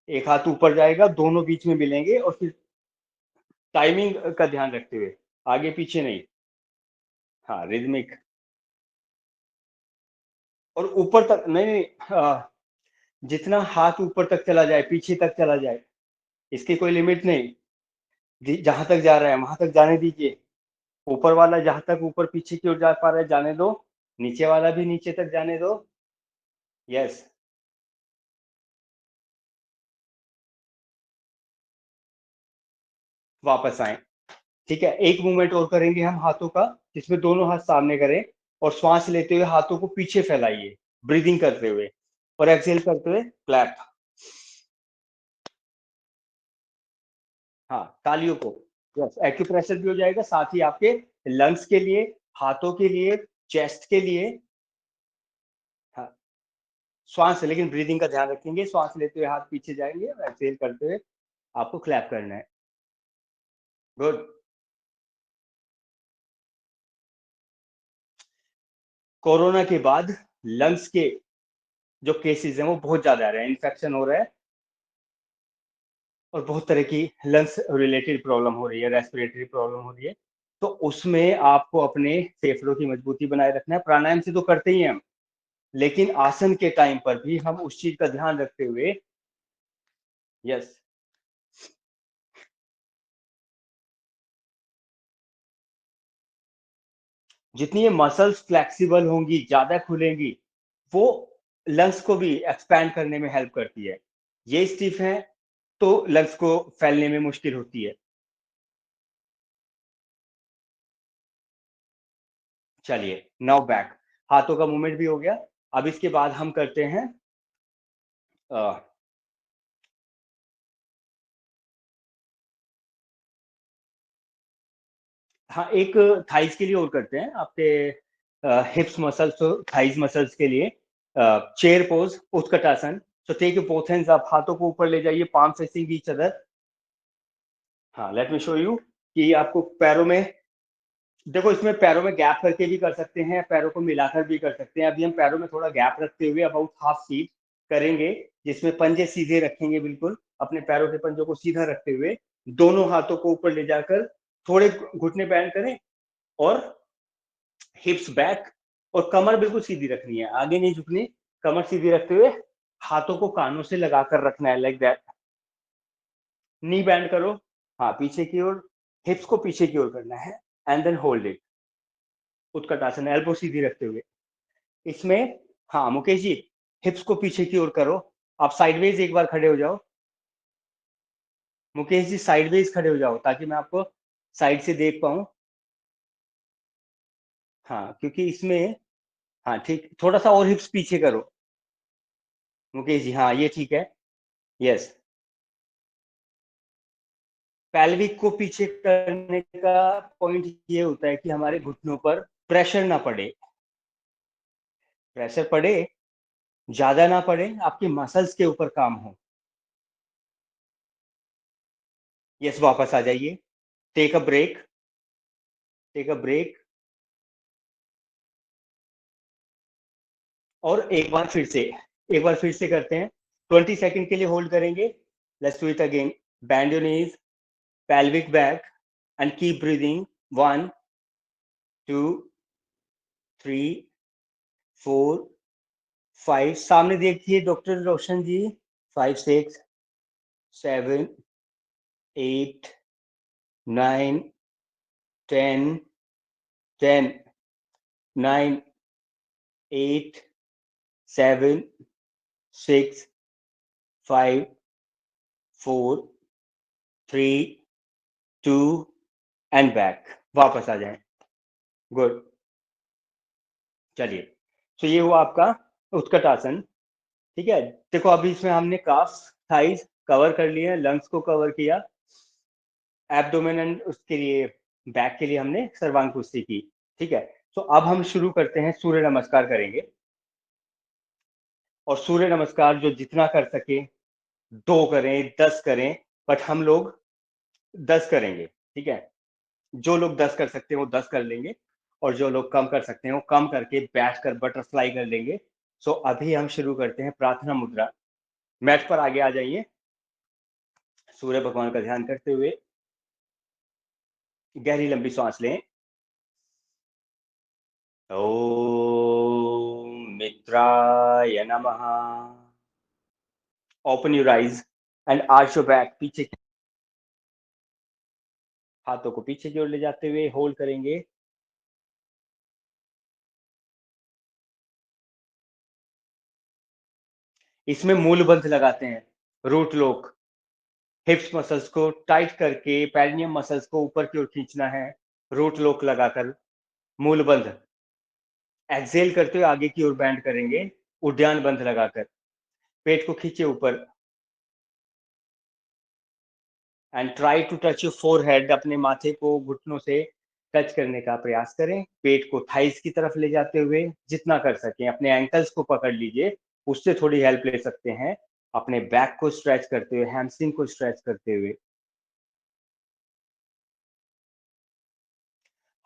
एक हाथ ऊपर जाएगा, दोनों बीच में मिलेंगे और फिर टाइमिंग का ध्यान रखते हुए, आगे पीछे नहीं। हाँ, रिदमिक। और ऊपर तक नहीं, जितना हाथ ऊपर तक चला जाए, पीछे तक चला जाए, इसकी कोई लिमिट नहीं। जहां तक जा रहा है वहां तक जाने दीजिए। ऊपर वाला जहां तक ऊपर पीछे की ओर जा पा रहा है जाने दो, नीचे वाला भी नीचे तक जाने दो। यस, वापस आए। ठीक है, एक मूवमेंट और करेंगे हम हाथों का, जिसमें दोनों हाथ सामने करें और श्वास लेते हुए हाथों को पीछे फैलाइए, ब्रीदिंग करते हुए, और एक्सहेल करते हुए क्लैप। हाँ, तालियों को। यस, एक्यूप्रेशर भी हो जाएगा, साथ ही आपके लंग्स के लिए, हाथों के लिए, चेस्ट के लिए। हाँ, श्वास है, लेकिन ब्रीदिंग का ध्यान रखेंगे। श्वास लेते हुए हाथ पीछे जाएंगे और एक्सहेल करते हुए आपको क्लैप करना है। गुड। कोरोना के बाद लंग्स के जो केसेस हैं वो बहुत ज्यादा आ रहे हैं, इन्फेक्शन हो रहा है और बहुत तरह की लंग्स रिलेटेड प्रॉब्लम हो रही है, रेस्पिरेटरी प्रॉब्लम हो रही है। तो उसमें आपको अपने फेफड़ों की मजबूती बनाए रखना है। प्राणायाम से तो करते ही हैं हम, लेकिन आसन के टाइम पर भी हम उस चीज का ध्यान रखते हुए। यस, जितनी ये मसल्स फ्लेक्सिबल होंगी, ज्यादा खुलेंगी, वो लंग्स को भी एक्सपैंड करने में हेल्प करती है। ये स्टिफ है तो लंग्स को फैलने में मुश्किल होती है। चलिए, नाउ बैक। हाथों का मूवमेंट भी हो गया। अब इसके बाद हम करते हैं हाँ, एक थाइज के लिए और करते हैं, आपके हिप्स मसल्स, तो थाइज मसल्स के लिए चेयर पोज, उत्कटासन। सो टेक बोथ हैंड्स, आप हाथों को ऊपर ले जाइए, पाम फेसिंग ईच अदर। हाँ, लेट मी शो यू कि आपको पैरों में, देखो इसमें पैरों में गैप करके भी कर सकते हैं, पैरों को मिलाकर भी कर सकते हैं। अभी हम पैरों में थोड़ा गैप रखते हुए अबाउट हाफ सीट करेंगे, जिसमें पंजे सीधे रखेंगे, बिल्कुल अपने पैरों के पंजों को सीधा रखते हुए दोनों हाथों को ऊपर ले जाकर थोड़े घुटने बैंड करें और हिप्स बैक, और कमर बिल्कुल सीधी रखनी है, आगे नहीं झुकनी। कमर सीधी रखते हुए हाथों को कानों से लगाकर रखना है, लाइक दैट। नी बैंड करो, हाँ पीछे की ओर, हिप्स को पीछे की ओर करना है, and then hold it, Utkatasana, elbow सीधी रखते हुए। इसमें, हाँ मुकेश जी, हिप्स को पीछे की ओर करो। आप साइडवेज एक बार खड़े हो जाओ, मुकेश जी साइडवेज खड़े हो जाओ ताकि मैं आपको साइड से देख पाऊं। हाँ, क्योंकि इसमें, हाँ ठीक, थोड़ा सा और हिप्स पीछे करो मुकेश जी, हाँ ये ठीक है। यस, पैल्विक को पीछे करने का पॉइंट ये होता है कि हमारे घुटनों पर प्रेशर ना पड़े। प्रेशर पड़े, ज्यादा ना पड़े, आपकी मसल्स के ऊपर काम हो। यस, वापस आ जाइए, take a break, take a break, और एक बार फिर से करते हैं। 20 सेकंड के लिए होल्ड करेंगे। Let's do it again. Band your knees, pelvic back, and keep breathing. 1, 2, 3, 4, 5, सामने देखिए doctor Roshan ji. 5, 6, 7, 8, 9, 10, 10, 9, 8, 7, 6, 5, 4, 3, 2 and back. वापस आ जाएं। गुड। चलिए, तो ये हुआ आपका उत्कट आसन। ठीक है, देखो अभी इसमें हमने काफ, थाइज कवर कर लिए, लंग्स को कवर किया, एब्डोमेन एंड उसके लिए, बैक के लिए हमने सर्वांग कुस्ती की। ठीक है, तो अब हम शुरू करते हैं, सूर्य नमस्कार करेंगे। और सूर्य नमस्कार जो जितना कर सके, 2 करें, 10 करें, बट हम लोग 10 करेंगे। ठीक है, जो लोग 10 कर सकते हैं वो 10 कर लेंगे, और जो लोग कम कर सकते हैं वो कम करके बैठ कर बटरफ्लाई कर लेंगे। सो अभी हम शुरू करते हैं प्रार्थना मुद्रा। मैट पर आगे आ जाइए, सूर्य भगवान का ध्यान करते हुए गहरी लंबी सांस लें। ओम मित्राय नमः। Open your eyes and arch your back, पीछे हाथों को पीछे की ओर ले जाते हुए होल्ड करेंगे। इसमें मूल बंध लगाते हैं, रूट लॉक। हिप्स मसल्स को टाइट करके पेरिनियम मसल्स को ऊपर की ओर खींचना है, रूट लॉक लगाकर मूल बंध। एक्सेल करते हुए आगे की ओर बैंड करेंगे, उद्यान बंध लगाकर। पेट को खींचे ऊपर and try to touch your forehead. अपने माथे को घुटनों से टच करने का प्रयास करें। पेट को थाइस की तरफ ले जाते हुए जितना कर सकें। अपने एंकल्स को पकड़ लीजिए, उससे थोड़ी हेल्प ले सकते हैं। अपने बैक को स्ट्रेच करते हुए, हैमस्ट्रिंग को स्ट्रेच करते हुए।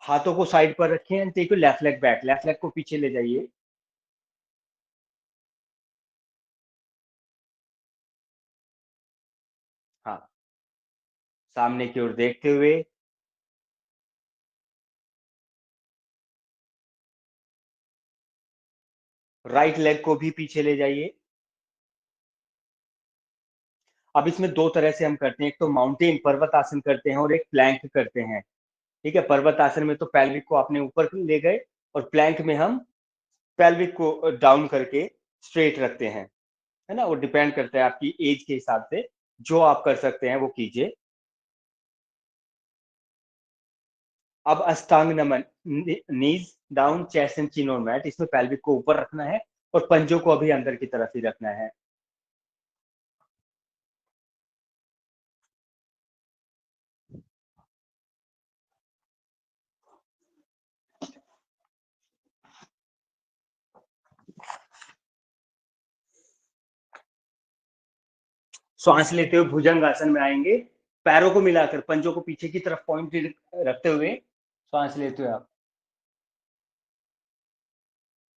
हाथों को साइड पर रखें and take your left leg back. Left leg को पीछे ले जाइए। हाँ, सामने की ओर देखते हुए। राइट लेग को भी पीछे ले जाइए। अब इसमें दो तरह से हम करते हैं, एक तो माउंटेन पर्वत आसन करते हैं और एक प्लैंक करते हैं। ठीक है, पर्वत आसन में तो पैल्विक को आपने ऊपर ले गए और प्लैंक में हम पैल्विक को डाउन करके स्ट्रेट रखते हैं, है ना। वो डिपेंड करता है आपकी एज के हिसाब से, जो आप कर सकते हैं वो कीजिए। अब Ashtanga Naman, knees down, chest and chin on mat. इसमें पैल्विक को ऊपर रखना है और पंजों को अभी अंदर की तरफ ही रखना है। श्वास लेते हुए भुजंग आसन में आएंगे। पैरों को मिलाकर पंजों को पीछे की तरफ पॉइंट रखते हुए श्वास लेते हुए आप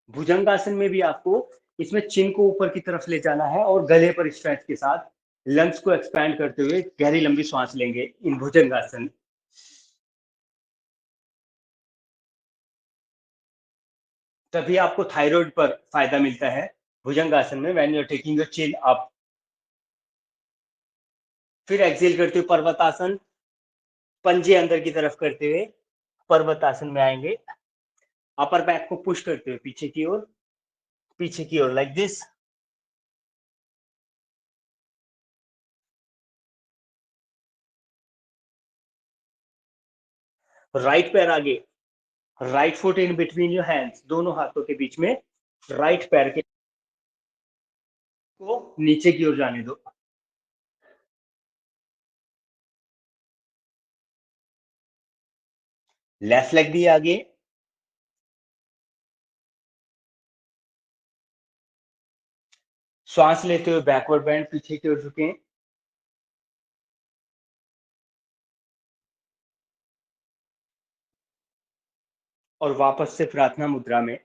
भुजंगासन में भी आपको इसमें चिन को ऊपर की तरफ ले जाना है और गले पर स्ट्रेच के साथ लंग्स को एक्सपैंड करते हुए गहरी लंबी सांस लेंगे इन भुजंगासन। तभी आपको थायराइड पर फायदा मिलता है भुजंगासन में, when you are taking your chin up. फिर एक्सेल करते हुए पर्वतासन, पंजे अंदर की तरफ करते हुए पर्वतासन में आएंगे। अपर बैक को पुश करते हुए पीछे की ओर, पीछे की ओर लाइक दिस। राइट पैर आगे, right foot in between your hands, दोनों हाथों के बीच में राइट पैर के को नीचे की ओर जाने दो। लेफ्ट लेग भी आगे, श्वास लेते हुए बैकवर्ड बैंड, पीछे की ओर झुकें। और वापस से प्रार्थना मुद्रा में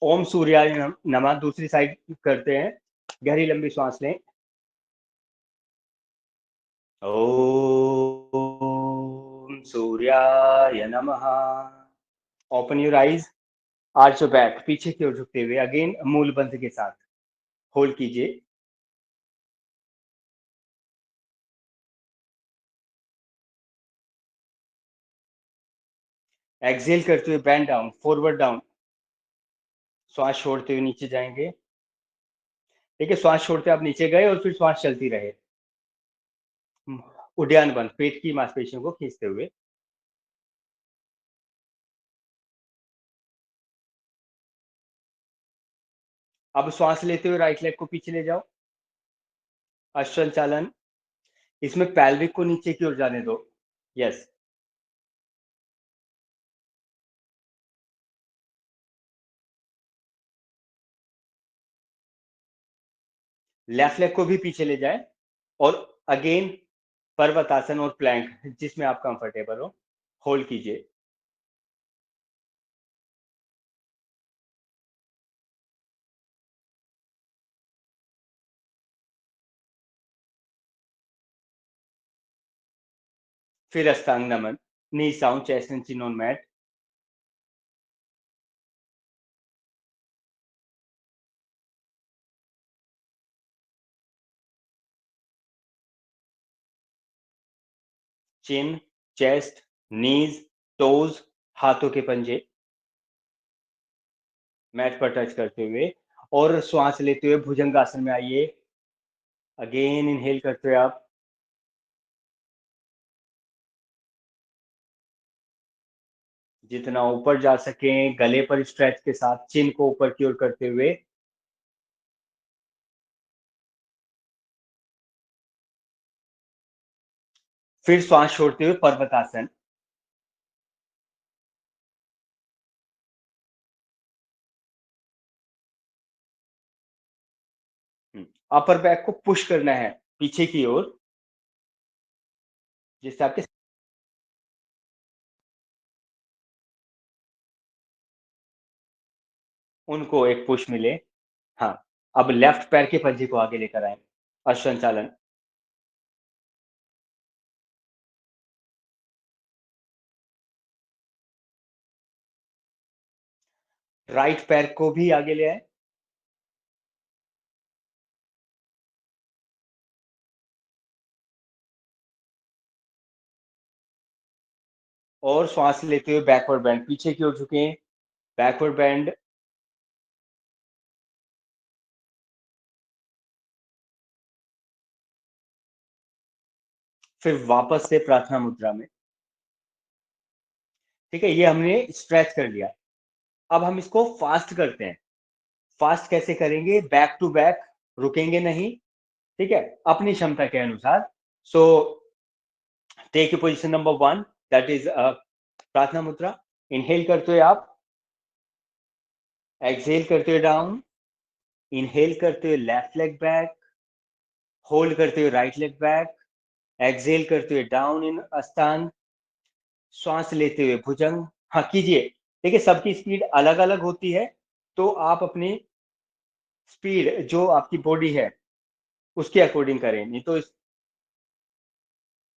ओम सूर्याय नमः दूसरी साइड करते हैं। गहरी लंबी सांस लें। ओम सूर्याय नमः। Open your eyes, arch your back, पीछे की ओर झुकते हुए अगेन मूल बंध के साथ होल्ड कीजिए। एक्सेल करते हुए बैंड डाउन, फॉरवर्ड डाउन। श्वास छोड़ते हुए नीचे जाएंगे। देखिए, श्वास छोड़ते आप नीचे गए और फिर श्वास चलती रहे। उद्यान बंध, पेट की मांसपेशियों को खींचते हुए। अब श्वास लेते हुए राइट लेग को पीछे ले जाओ, अश्वचालन। इसमें पैल्विक को नीचे की ओर जाने दो। यस। लेफ्ट लेग को भी पीछे ले जाए और अगेन पर्वतासन और प्लैंक, जिसमें आप कंफर्टेबल हो, होल्ड कीजिए। फिर Ashtanga Naman, knees down, chest and chin on mat. Chin, chest, knees, toes, हाथों के पंजे मैट पर टच करते हुए, और श्वास लेते हुए भुजंगासन में आइए। अगेन इनहेल करते हुए आप जितना ऊपर जा सकें, गले पर स्ट्रेच के साथ चिन को ऊपर की ओर करते हुए। फिर श्वास छोड़ते हुए पर्वतासन। अपर बैक को पुश करना है पीछे की ओर, जिससे आपके उनको एक पुश मिले। हाँ, अब लेफ्ट पैर के पंजे को आगे लेकर आए, अश्वचालन। राइट पैर को भी आगे ले आए, और श्वास लेते हुए बैकवर्ड बेंड, पीछे की ओर झुके, बैकवर्ड बेंड। फिर वापस से प्रार्थना मुद्रा में। ठीक है, ये हमने स्ट्रेच कर लिया। अब हम इसको फास्ट करते हैं। फास्ट कैसे करेंगे? बैक टू बैक, रुकेंगे नहीं। ठीक है, अपनी क्षमता के अनुसार। So take you position number 1, that is प्रार्थना मुद्रा। इनहेल करते हुए आप, एक्सहेल करते हुए डाउन, इनहेल करते हुए लेफ्ट लेग बैक, होल्ड करते हुए राइट लेग बैक, एक्सहेल करते हुए डाउन इन अस्थान, श्वास लेते हुए भुजंग। हाँ कीजिए। देखिए सबकी स्पीड अलग अलग होती है, तो आप अपनी स्पीड जो आपकी बॉडी है उसके अकॉर्डिंग करें। नहीं तो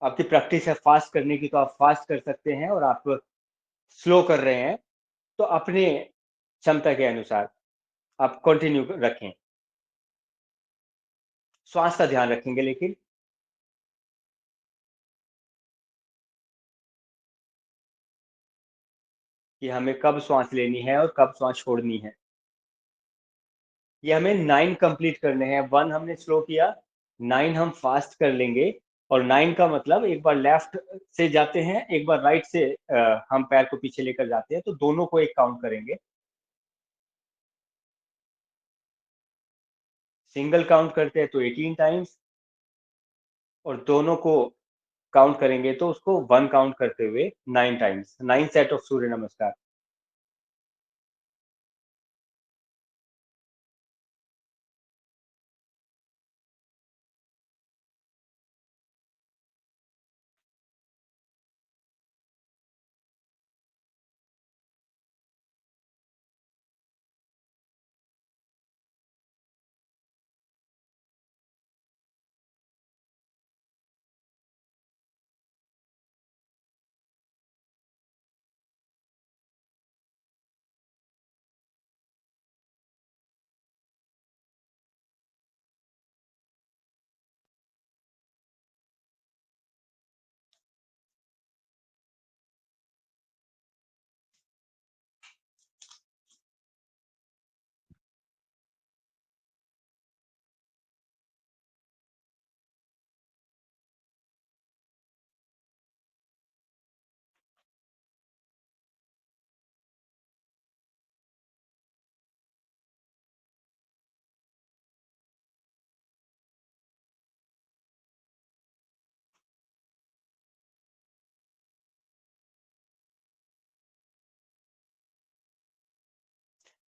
आपकी प्रैक्टिस है फास्ट करने की, तो आप फास्ट कर सकते हैं, और आप स्लो कर रहे हैं तो अपने क्षमता के अनुसार आप कंटिन्यू रखें। श्वास का ध्यान रखेंगे लेकिन। कि हमें कब श्वास लेनी है और कब श्वास छोड़नी है। ये हमें 9 कंप्लीट करने हैं। 1 हमने स्लो किया, 9 हम फास्ट कर लेंगे। और 9 का मतलब एक बार लेफ्ट से जाते हैं, एक बार राइट से हम पैर को पीछे लेकर जाते हैं, तो दोनों को एक काउंट करेंगे। सिंगल काउंट करते हैं तो 18 टाइम्स, और दोनों को काउंट करेंगे तो उसको 1 काउंट करते हुए 9 टाइम्स, 9 सेट ऑफ सूर्य नमस्कार।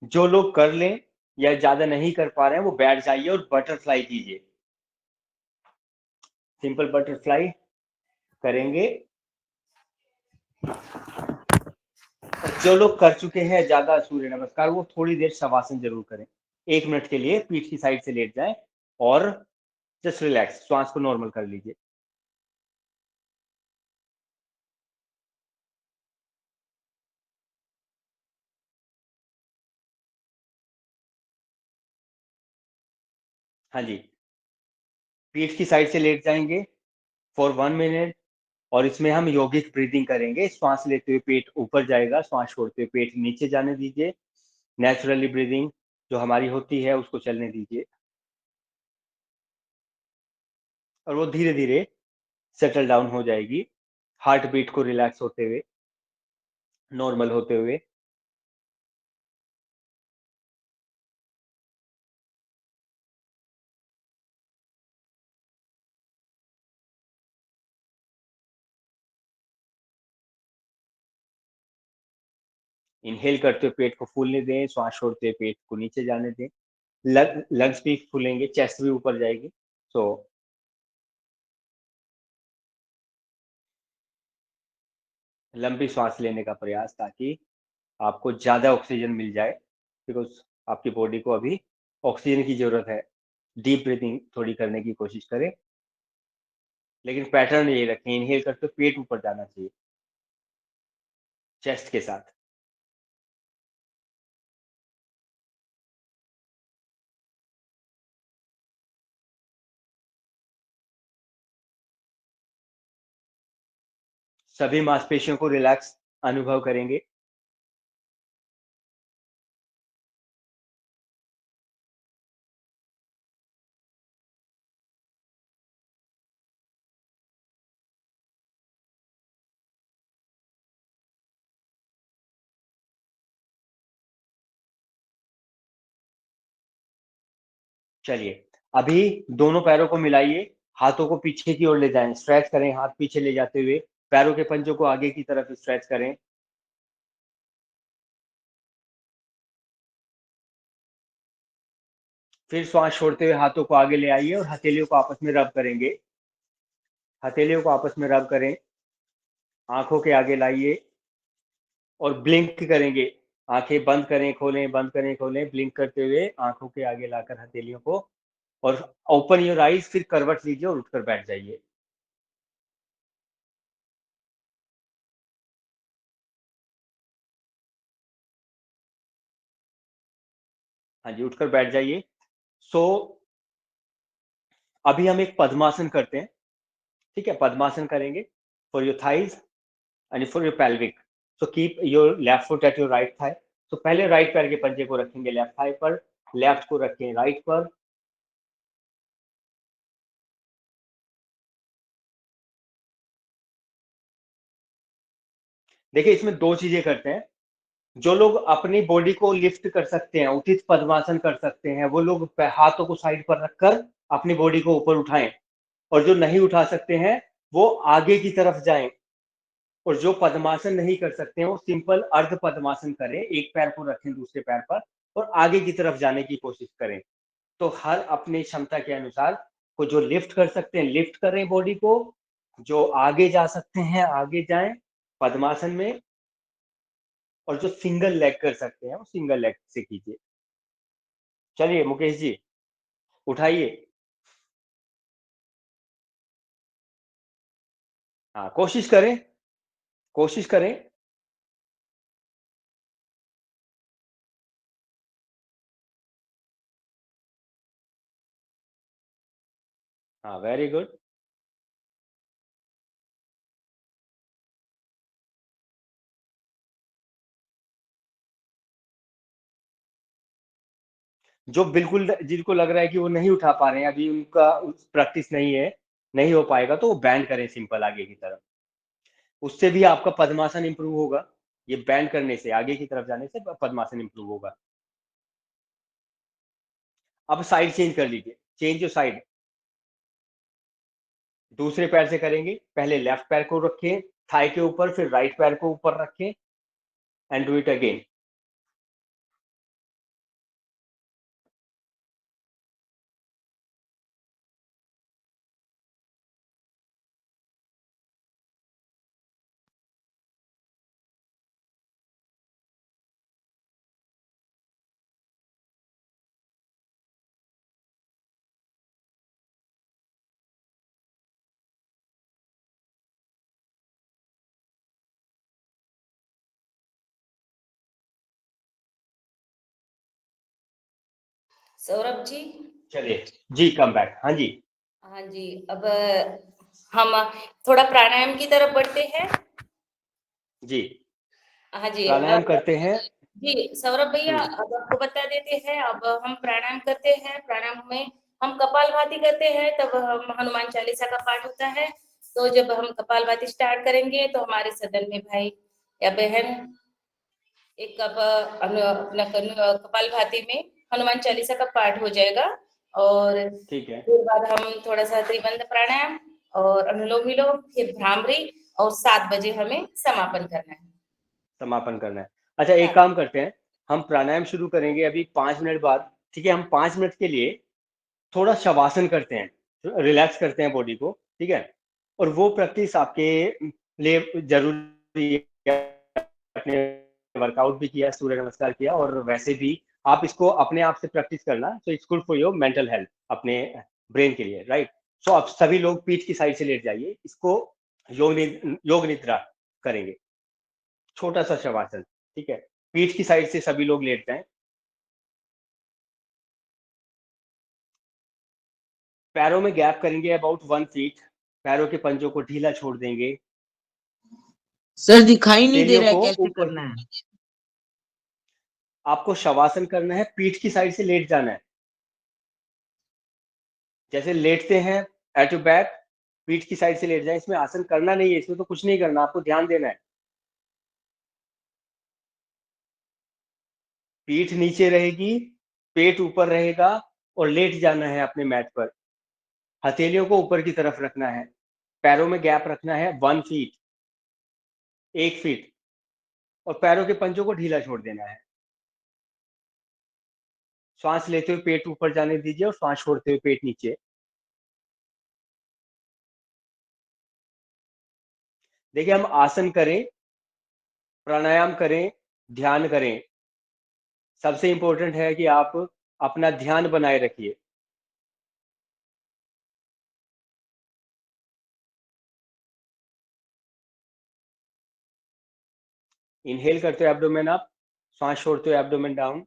जो लोग कर लें या ज्यादा नहीं कर पा रहे हैं वो बैठ जाइए और बटरफ्लाई कीजिए। सिंपल बटरफ्लाई करेंगे। जो लोग कर चुके हैं ज्यादा सूर्य नमस्कार, वो थोड़ी देर शवासन जरूर करें। 1 मिनट के लिए पीठ की साइड से लेट जाएं और जस्ट रिलैक्स, श्वास को नॉर्मल कर लीजिए। हाँ जी, पीठ की साइड से लेट जाएंगे फॉर 1 मिनट। और इसमें हम यौगिक ब्रीदिंग करेंगे। श्वास लेते हुए पेट ऊपर जाएगा, श्वास छोड़ते हुए पेट नीचे जाने दीजिए। नेचुरली ब्रीदिंग जो हमारी होती है उसको चलने दीजिए, और वो धीरे धीरे सेटल डाउन हो जाएगी, हार्ट बीट को रिलैक्स होते हुए, नॉर्मल होते हुए। इनहेल करते हुए पेट को फूलने दें, श्वास छोड़ते हुए पेट को नीचे जाने दें। लंग्स भी फूलेंगे, चेस्ट भी ऊपर जाएगी। सो लंबी सांस लेने का प्रयास, ताकि आपको ज्यादा ऑक्सीजन मिल जाए, बिकॉज आपकी बॉडी को अभी ऑक्सीजन की जरूरत है। डीप ब्रीथिंग थोड़ी करने की कोशिश करें, लेकिन पैटर्न ये रखें, इनहेल करते हुए पेट ऊपर जाना चाहिए चेस्ट के साथ। सभी मांसपेशियों को रिलैक्स अनुभव करेंगे। चलिए, अभी दोनों पैरों को मिलाइए, हाथों को पीछे की ओर ले जाएं, स्ट्रेच करें, हाथ पीछे ले जाते हुए पैरों के पंजों को आगे की तरफ स्ट्रेच करें। फिर श्वास छोड़ते हुए हाथों को आगे ले आइए और हथेलियों को आपस में रब करेंगे। हथेलियों को आपस में रब करें, आंखों के आगे लाइए और ब्लिंक करेंगे। आंखें बंद करें खोलें, बंद करें खोलें, ब्लिंक करते हुए आंखों के आगे लाकर हथेलियों को, और ओपन योर आईज, फिर करवट लीजिए और उठकर बैठ जाइए। हाँ जी, उठकर बैठ जाइए। सो अभी हम एक पद्मासन करते हैं, ठीक है? पद्मासन करेंगे for your thighs and for your pelvic. So keep your left foot at your right thigh. तो पहले राइट पैर के पंजे को रखेंगे लेफ्ट थाई पर, लेफ्ट को रखें राइट पर। देखिए, इसमें दो चीजें करते हैं। जो लोग अपनी बॉडी को लिफ्ट कर सकते हैं, उचित पद्मासन कर सकते हैं, वो लोग हाथों को साइड पर रखकर अपनी बॉडी को ऊपर उठाएं, और जो नहीं उठा सकते हैं वो आगे की तरफ जाएं। और जो पद्मासन नहीं कर सकते हैं वो सिंपल अर्ध पद्मासन करें, एक पैर को रखें दूसरे पैर पर और आगे की तरफ जाने की कोशिश करें। तो हर अपनी क्षमता के अनुसार, को जो लिफ्ट कर सकते हैं लिफ्ट करें बॉडी को, जो आगे जा सकते हैं आगे जाएं पद्मासन में, और जो सिंगल लेग कर सकते हैं वो सिंगल लेग से कीजिए। चलिए मुकेश जी, उठाइए। हाँ, कोशिश करें, कोशिश करें। हाँ, वेरी गुड। जो बिल्कुल, जिनको लग रहा है कि वो नहीं उठा पा रहे हैं, अभी उनका प्रैक्टिस नहीं है, नहीं हो पाएगा, तो वो बैंड करें सिंपल आगे की तरफ। उससे भी आपका पद्मासन इंप्रूव होगा। ये बैंड करने से, आगे की तरफ जाने से पद्मासन इंप्रूव होगा। अब साइड चेंज कर लीजिए, चेंज योर साइड। दूसरे पैर से करेंगे, पहले लेफ्ट पैर को रखें थाई के ऊपर, फिर राइट पैर को ऊपर रखें and do it again. Saurabh ji. चलिए जी, कम बैक। हाँ जी, हाँ जी, अब हम थोड़ा प्राणायाम की तरफ बढ़ते हैं। जी, हाँ जी, प्राणायाम करते हैं। जी, सौरभ भैया हुँ, अब आपको बता देते हैं, अब हम प्राणायाम करते हैं, प्राणायाम में हम कपालभाति करते हैं, तब हम हनुमान चालीसा का पाठ होता है। तो जब हम कपालभाति स्टार्ट करेंगे तो हमारे सदन में भाई या बहन एक अपना कपालभाति में हनुमान चालीसा का पाठ हो जाएगा और ठीक है, फिर बाद हम थोड़ा-सा त्रिबंध प्राणायाम और अनुलोम-विलोम, फिर भ्रामरी और 7 बजे हमें समापन करना है। समापन करना है। अच्छा, एक काम करते हैं, हम प्राणायाम शुरू करेंगे अभी 5 मिनट बाद, ठीक है? हम 5 मिनट के लिए थोड़ा शवासन करते हैं, रिलैक्स करते हैं बॉडी को, ठीक है? और वो प्रैक्टिस आपके लिए ज़रूरी है। आपने वर्कआउट भी किया, सूर्य नमस्कार किया और वैसे भी आप इसको अपने आप से प्रैक्टिस करना, so it's good for your mental health, अपने ब्रेन के लिए, राइट? सो आप सभी लोग पीठ की साइड से लेट जाइए, इसको योग निद्रा करेंगे, छोटा-सा शवासन, ठीक है? पीठ की साइड से सभी लोग लेट जाएँ, पैरों में गैप करेंगे अबाउट 1 फीट, पैरों के पंजों को ढीला छोड़ देंगे, सर दिखाई नहीं दे हथेलियों रहा है को कैसे ऊपर करना है। आपको शवासन करना है, पीठ की साइड से लेट जाना है। जैसे लेटते हैं एट योर बैक, पीठ की साइड से लेट जाएँ, इसमें आसन करना नहीं है, इसमें तो कुछ नहीं करना, आपको ध्यान देना है। पीठ नीचे रहेगी, पेट ऊपर रहेगा और लेट जाना है अपने मैट पर। हथेलियों को ऊपर की तरफ रखना है, पैरों में गैप रखना है 1 फीट, 1 फीट और पैरों के पंजों को ढीला छोड़ देना है। श्वास लेते हुए पेट ऊपर जाने दीजिए और श्वास छोड़ते हुए पेट नीचे। देखिए, हम आसन करें, प्राणायाम करें, ध्यान करें, सबसे इम्पोर्टेंट है कि आप अपना ध्यान बनाए रखिए। इनहेल करते हुए एब्डोमेन अप, श्वास छोड़ते हुए एब्डोमेन डाउन।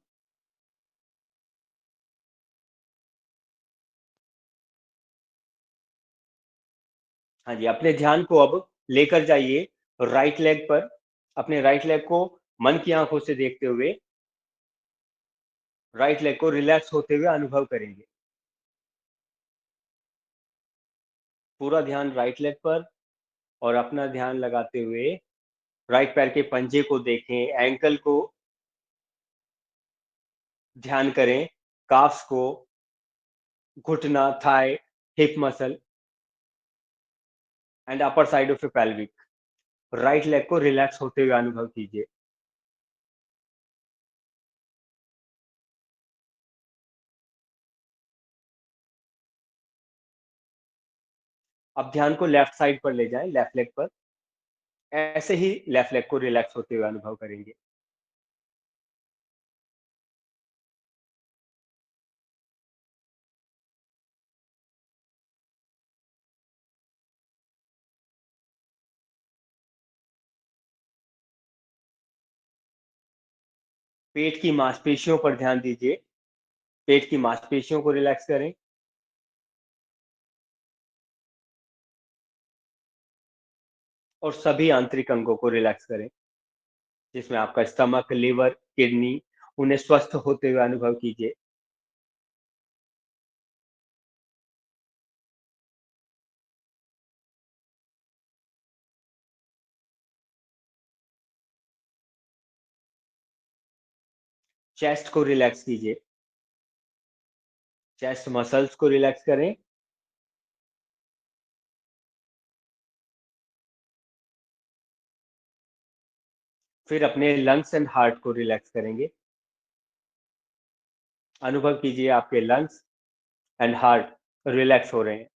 हाँ जी, अपने ध्यान को अब लेकर जाइए राइट लेग पर, अपने राइट लेग को मन की आंखों से देखते हुए राइट लेग को रिलैक्स होते हुए अनुभव करेंगे। पूरा ध्यान राइट लेग पर और अपना ध्यान लगाते हुए राइट पैर के पंजे को देखें, एंकल को ध्यान करें, काफ्स को, घुटना, थाई, hip muscle and upper side of your pelvic. Right leg को रिलैक्स होते हुए अनुभव कीजिए। अब ध्यान को लेफ्ट साइड पर ले जाएं, लेफ्ट लेग पर। ऐसे ही लेफ्ट लेग को रिलैक्स होते हुए अनुभव करेंगे। पेट की मांसपेशियों पर ध्यान दीजिए, पेट की मांसपेशियों को रिलैक्स करें। और सभी आंतरिक अंगों को रिलैक्स करें, जिसमें आपका स्टमक, लिवर, किडनी, उन्हें स्वस्थ होते हुए अनुभव कीजिए। चेस्ट को रिलैक्स कीजिए, चेस्ट मसल्स को रिलैक्स करें। फिर अपने लंग्स एंड हार्ट को रिलैक्स करेंगे। अनुभव कीजिए आपके लंग्स एंड हार्ट रिलैक्स हो रहे हैं।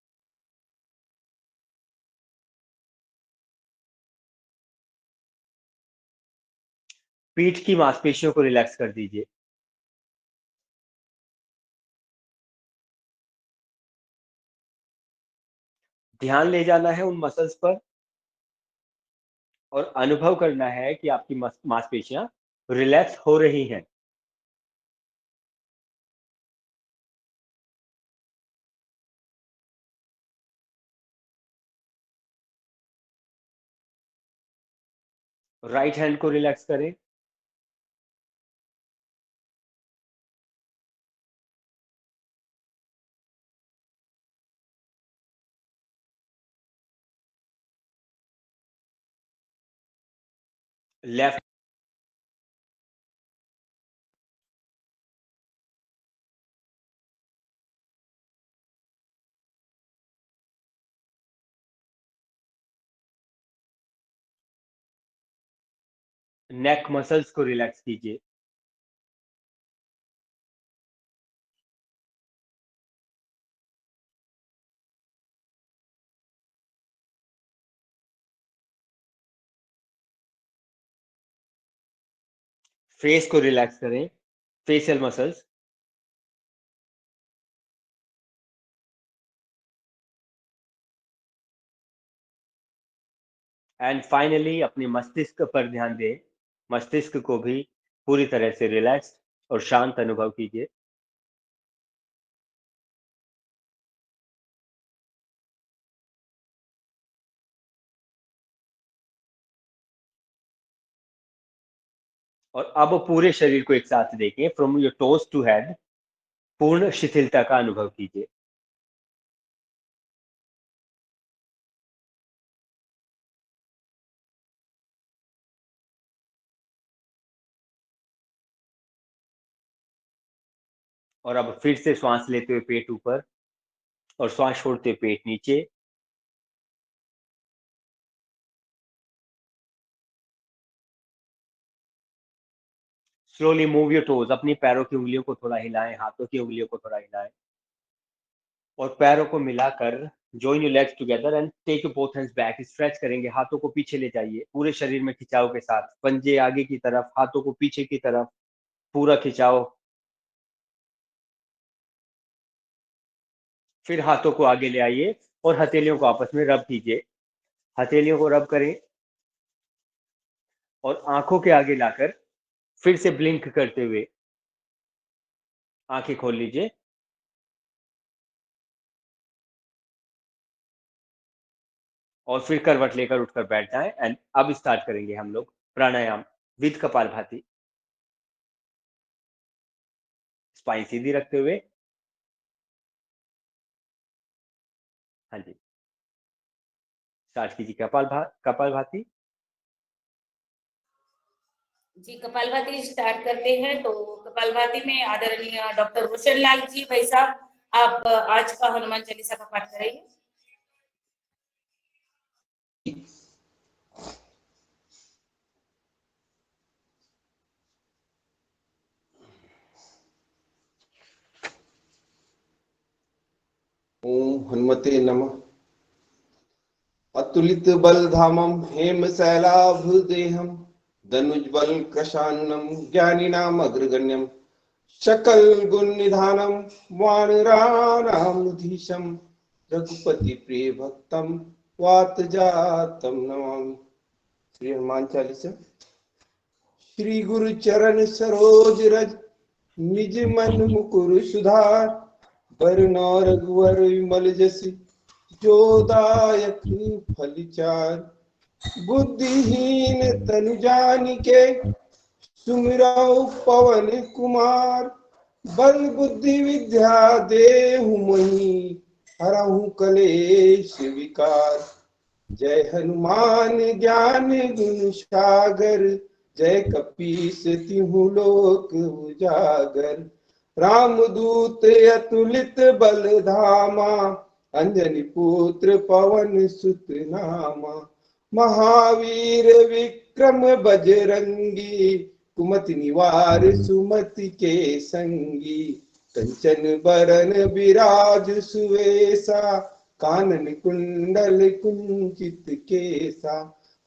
पीठ की मांसपेशियों को रिलैक्स कर दीजिए। ध्यान ले जाना है उन मसल्स पर और अनुभव करना है कि आपकी मांसपेशियां रिलैक्स हो रही हैं। राइट हैंड को रिलैक्स करें, लेफ्ट नेक मसल्स को रिलैक्स कीजिए, फेस को रिलैक्स करें, फेशियल मसल्स, एंड फाइनली अपने मस्तिष्क पर ध्यान दें, मस्तिष्क को भी पूरी तरह से रिलैक्स और शांत अनुभव कीजिए। और अब पूरे शरीर को एक साथ देखें, from your toes to head, पूर्ण शिथिलता का अनुभव कीजिए। और अब फिर से श्वास लेते हुए पेट ऊपर और श्वास छोड़ते हुए पेट नीचे। स्लोली मूव योर टोज, अपनी पैरों की उंगलियों को थोड़ा हिलाएं, हाथों की उंगलियों को थोड़ा हिलाएं और पैरों को मिलाकर join your legs together and take your both hands back. Stretch करेंगे, हाथों को पीछे ले जाइए पूरे शरीर में खिंचाव के साथ, पंजे आगे की तरफ, हाथों को पीछे की तरफ, पूरा खिंचाव। फिर हाथों को आगे ले आइए और हथेलियों को आपस में रब कीजिए, हथेलियों को रब करें और आंखों के आगे लाकर फिर से ब्लिंक करते हुए आंखें खोल लीजिए। और फिर करवट लेकर उठकर बैठ जाएं एंड अब स्टार्ट करेंगे हम लोग प्राणायाम विद कपालभाति। स्पाइन सीधी रखते हुए, हाँ जी, स्टार्ट कीजिए कपालभाति। जी कपालभाति स्टार्ट करते हैं। तो कपालभाति में आदरणीय डॉक्टर रोशन लाल जी भाई साहब, आप आज का हनुमान चालीसा का पाठ करेंगे। ओम हनुमते नमः। अतुलित बल धामम हेम शैलाभ देहम धनुज्बल कृशान्नम ज्ञानिनाम अग्रगण्यम सकल गुण निधानम वानराणामधीशम रघुपति प्रिय भक्तम वात जातम नमामि। श्री हनुमान चालीसा। श्री गुरु चरण सरोज रज निज मन मुकुर सुधार वरनौ रघुवर विमल जसि जो दायक फल चार। बुद्धिहीन तनु जानिके सुमिरौ पवन कुमार बल बुद्धि विद्या देहु मोहि हरहु कलेश विकार। जय हनुमान ज्ञान गुण सागर जय कपीस तिहु लोक उजागर। रामदूत अतुलित बल धामा अंजनी पुत्र पवन सुत नामा। महावीर विक्रम बजरंगी कुमति निवार सुमति के संगी। कंचन बरन विराज सुवेसा कानन कुंडल कुंचित केसा।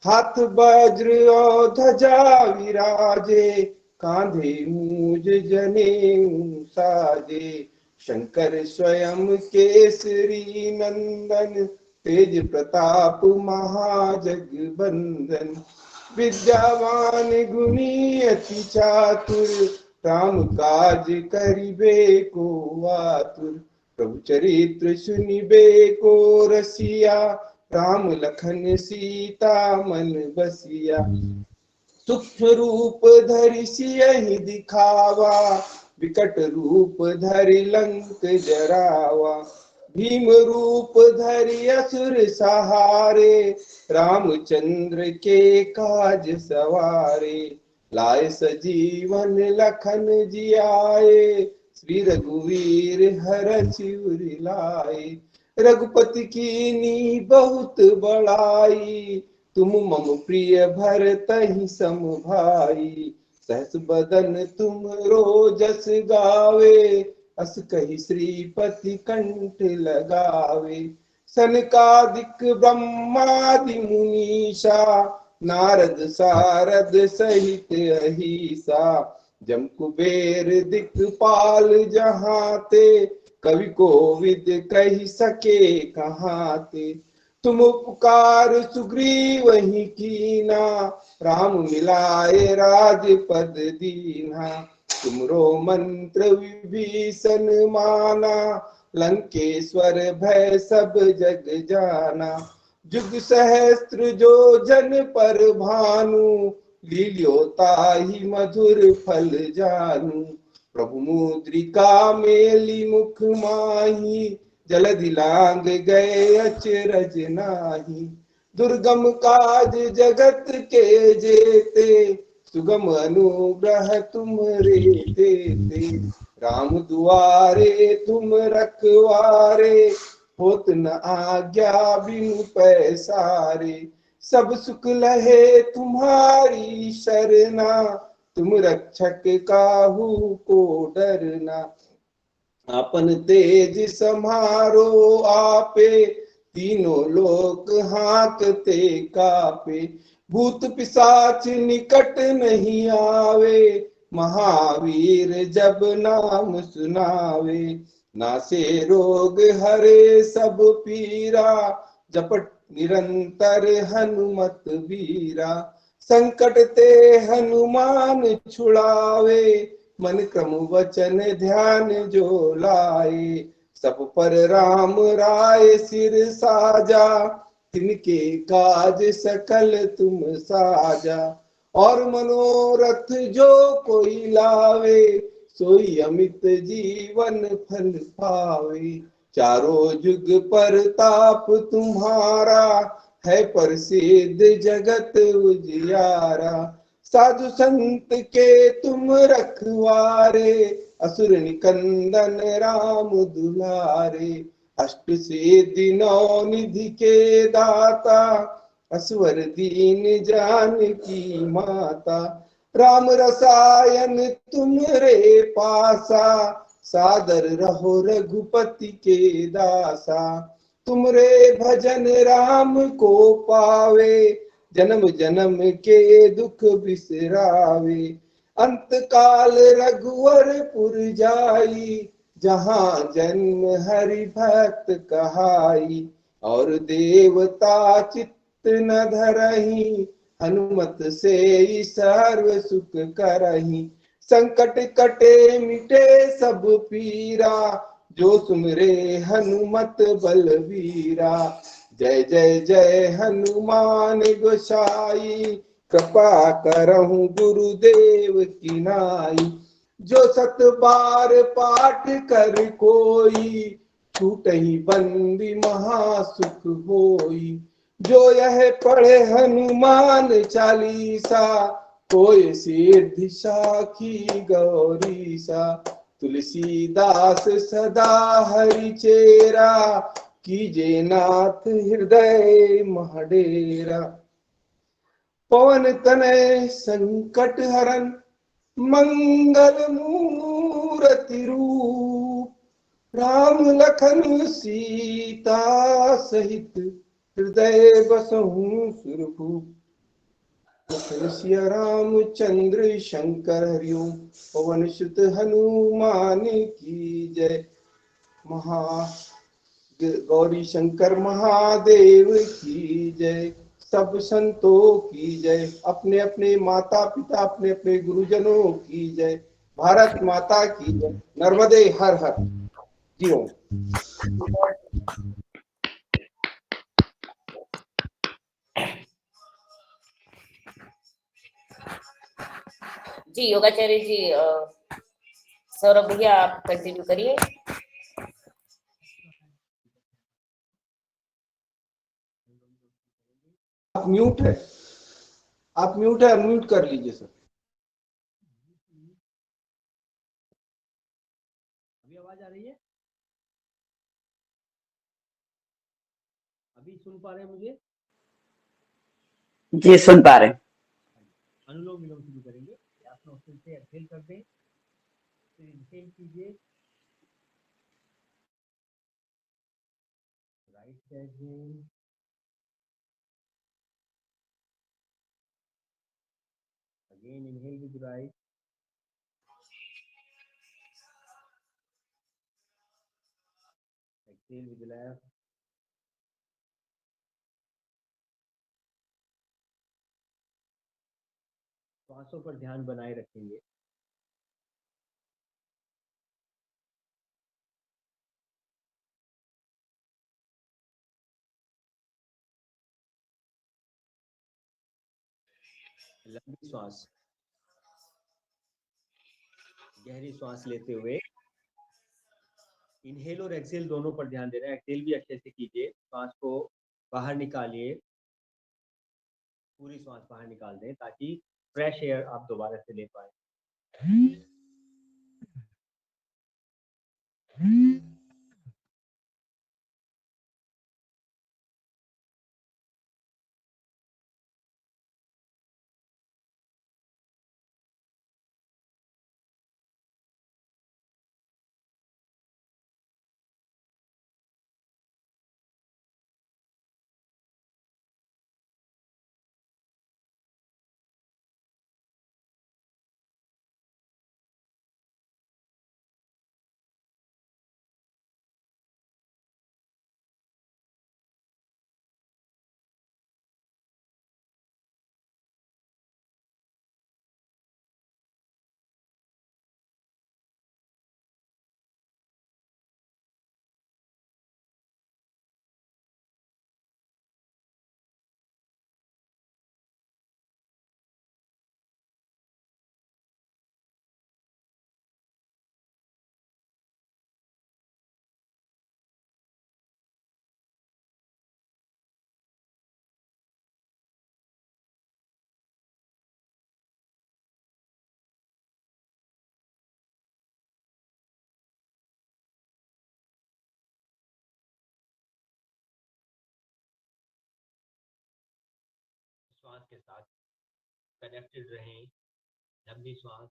हाथ वज्र और ध्वजा विराजे कांधे मूज जनेऊ साजे। शंकर स्वयं केसरी नंदन तेज प्रताप महाजगबंदन। विद्यावान गुणी अति चातुर राम काज करिबे को आतुर। प्रभु चरित्र सुनिबे को रसिया राम लखन सीता मन बसिया। सूक्ष्म रूप धरि सियहि दिखावा, विकट रूप धरि लंक जरावा। भीम रूप धरि असुर सहारे, रामचंद्र के काज सवारे। लाए सजीवन लखन जियाए, श्री रघुवीर हरषि उर लाए। रघुपति कीनी बहुत बड़ाई, तुम मम प्रिय भरतहि सम भाई। सहस बदन तुम रोजस गावे, अस कहि श्रीपति कंठ लगावे। सनकादिक ब्रह्मादि मुनीषा, नारद सारद सहित अहिसा। जम कुबेर दिक्पाल जहाते, कवि कोविद कहि सके कहाते। तुम उपकार सुग्रीवहि कीना, राम मिलाए राजपद दीना। तुमरो मंत्र विभीषण माना, लंकेश्वर भय सब जग जाना। जुग सहस्त्र जो जन पर भानु, लील्योताहि मधुर फल जानू। प्रभु मुद्रिका मेली मुख माही, जलधि लांग गए अचरज नाही। दुर्गम काज जगत के जेते, सुगम अनुग्रह तुमरे तेते। राम दुआरे तुम रखवारे, होत न आज्ञा बिनु पैसारे। सब सुख लहे तुम्हारी शरणा, तुम रक्षक काहू को डरना। अपन तेज समारो आपे, तीनों लोक हांकते कापे। भूत पिशाच निकट नहीं आवे, महावीर जब नाम सुनावे। नासे रोग हरे सब पीरा, जपत निरंतर हनुमत बीरा। संकट ते हनुमान छुड़ावे, मन क्रम वचन ध्यान जो लाए। सब पर राम राय सिर साजा, तिनके काज सकल तुम साजा। और मनोरथ जो कोई लावे, सोई अमित जीवन फल पावे। चारों जुग पर ताप तुम्हारा, है प्रसिद्ध जगत उजियारा। साधु संत के तुम रखवारे, असुर निकंदन राम दुलारे। अष्ट सिद्धि नौ निधि के दाता, असवर दीन जानकी माता। राम रसायन तुमरे पासा, सादर रहो रघुपति के दासा। तुमरे भजन राम को पावे, जन्म जन्म के दुख बिसरावे। अंत काल रघुवरपुर जाई, जहाँ जन्म हरि भक्त कहाई। और देवता चित्त न धरहि, हनुमत से सर्व सुख करहि। संकट कटे मिटे सब पीरा, जो सुमिरे हनुमत बलवीरा। जय जय जय हनुमान गोसाई, कृपा करहु गुरुदेव की नाई। जो सत बार पाठ कर कोई, छूटहि बंदी महासुख होई। जो यह पढ़े हनुमान चालीसा, कोई सिद्धि साखी गौरीसा। तुलसीदास सदा हरि चेरा, कीजे नाथ हृदय महडेरा। पवन तनय संकट हरन, मंगल मूर्ति रूप। राम लखन सीता सहित, हृदय बसहु सुरभूप। सिया रामचंद्र शंकर हरिओम, पवन सुत हनुमान की जय। गौरी शंकर महादेव की जय। सब संतों की जय। अपने अपने माता पिता अपने अपने गुरुजनों की जय। भारत माता की जय। नर्मदे हर हर। जी ओम। जी योगाचार्य जी, सौरभ भैया आप कंटिन्यू करिए। आप म्यूट है, आप म्यूट है, अनम्यूट कर लीजिए सर। अभी आवाज आ रही है? अभी सुन पा रहे हैं मुझे? जी सुन पा रहे हैं। अनुलोम विलोम शुरू करेंगे। आप नोस्ट्रिल से एक्सहेल कर दें, फिर इनहेल कीजिए, right exhale, again inhale with right, exhale with left, श्वासों पर ध्यान बनाए रखेंगे। लंबी श्वास, गहरी श्वास लेते हुए इनहेल और एक्सहेल दोनों पर ध्यान दे रहे हैं। एक्सहेल भी अच्छे से कीजिए, श्वास को बाहर निकालिए, पूरी श्वास बाहर निकाल दें ताकि फ्रेश एयर आप दोबारा से ले पाए। श्वास के साथ कनेक्टेड रहें, लंबी श्वास,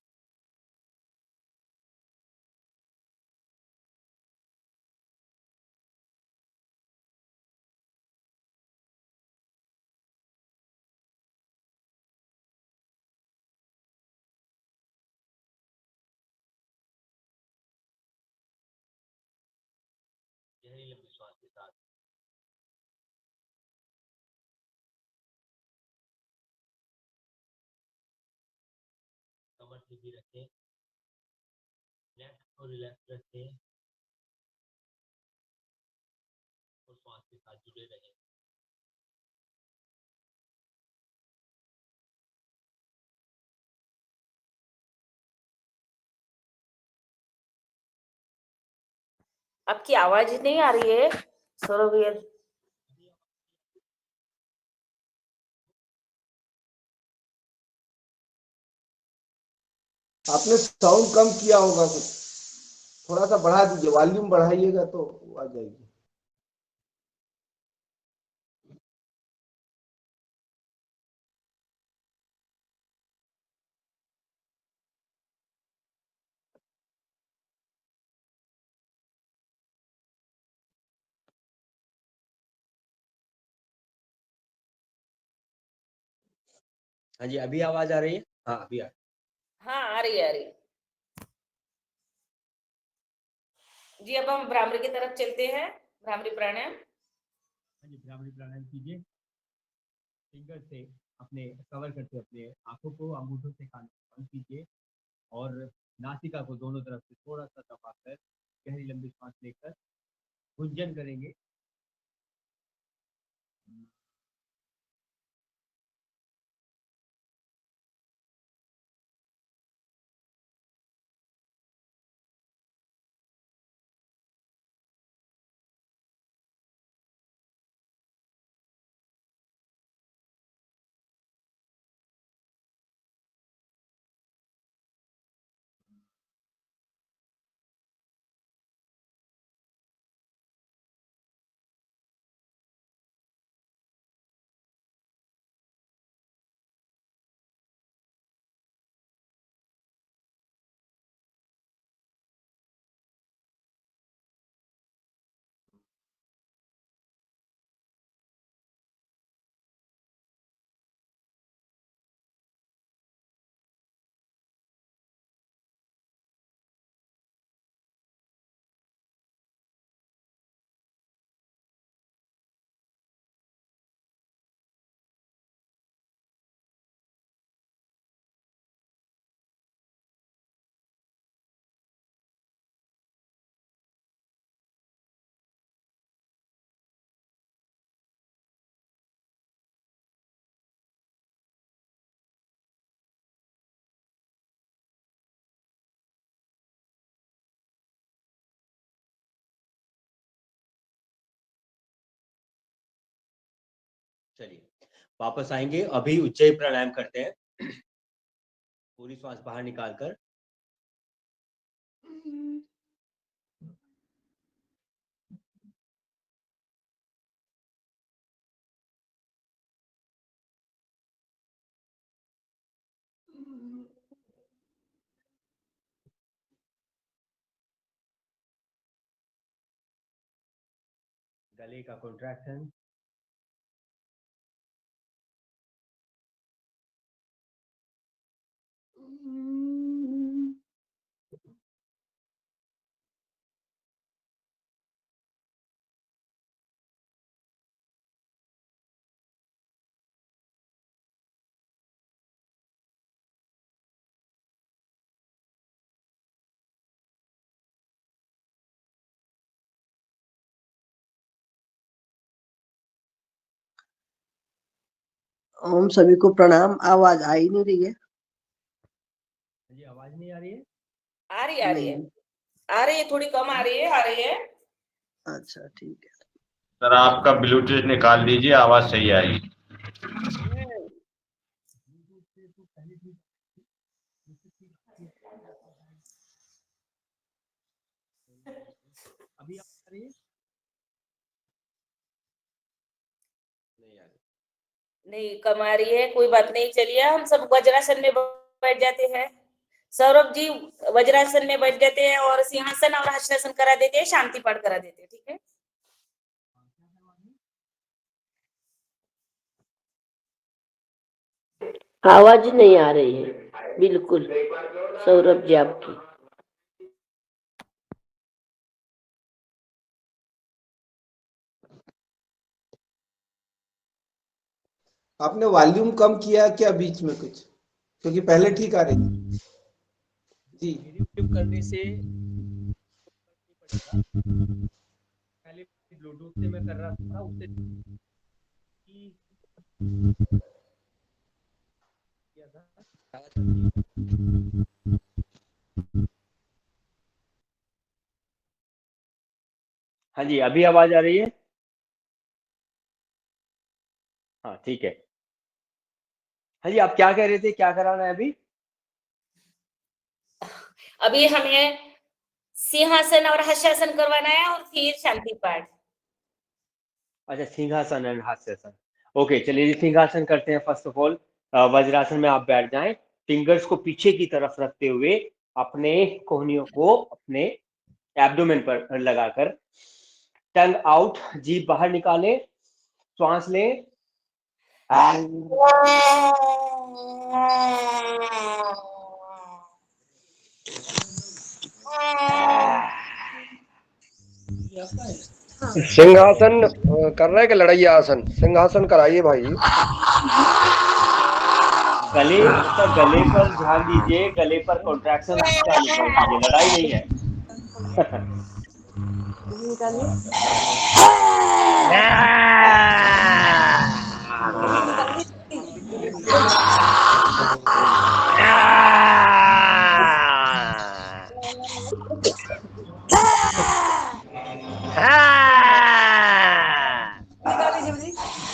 गहरी लंबी श्वास के साथ कमर सीधी रखें, नेक को रिलैक्स रखें और श्वास के साथ जुड़े रहें। आपकी आवाज ही नहीं आ रही है सौरभ भैया। आपने साउंड कम किया होगा कुछ, थोड़ा सा बढ़ा दीजिए, वॉल्यूम बढ़ाइएगा तो आ जाएगी। हाँ जी, अभी आवाज आ रही है? हाँ अभी आ हाँ आ रही है, आ रही है। जी अब हम भ्रामरी की तरफ चलते हैं, भ्रामरी प्राणायाम। हाँ जी, भ्रामरी प्राणायाम कीजिए। फिंगर से अपने कवर करते अपने आंखों को, अंगूठों से कान बंद कीजिए और नासिका को दोनों तरफ से थोड़ा सा दबाकर गहरी लंबी सांस लेकर गुंजन करेंगे। चलिए वापस आएंगे, अभी उज्जयी प्राणायाम करते हैं। पूरी श्वास बाहर निकालकर गले का कॉन्ट्रैक्शन, ओम सभी को प्रणाम। आवाज आ ही नहीं रही है। जी आवाज नहीं आ रही है? आ रही है आ रही है, थोड़ी कम आ रही है। अच्छा ठीक है। सर आपका ब्लूटूथ निकाल दीजिए, आवाज सही आएगी। अभी आ रही है? नहीं आ रही। नहीं कम आ रही है, कोई बात नहीं। चलिए हम सब वज्रासन में बैठ जाते हैं। सौरभ जी वज्रासन में बैठ जाते हैं और सिंहासन और हर्षासन करा देते हैं, शांति पाठ करा देते हैं, ठीक है। आवाज नहीं आ रही है बिल्कुल सौरभ जी आपकी। आपने वॉल्यूम कम किया क्या बीच में कुछ? क्योंकि पहले ठीक आ रही थी जी। यूट्यूब करने से पहले ब्लूटूथ से मैं कर रहा था, उससे किया था। हाँ जी, अभी आवाज आ रही है? हाँ ठीक है। हाँ जी, आप क्या कह रहे थे, क्या कराना है अभी? अभी हमें सिंहासन और हर्षासन करवाना है और फिर शांति पाठ। अच्छा, सिंहासन एंड हास्यासन। ओके चलिए जी, सिंहासन करते हैं। फर्स्ट ऑफ ऑल वज्रासन में आप बैठ जाएं, फिंगर्स को पीछे की तरफ रखते हुए अपने कोहनियों को अपने एब्डोमेन पर लगाकर, टंग आउट, जीभ बाहर निकालें, श्वास लें, सिंहासन कर रहे हैं कि लड़ैया आसन? सिंहासन कराइए भाई। गले पर ध्यान दीजिए, गले पर कॉन्ट्रैक्शन चालू कर दीजिए, लड़ाई नहीं है।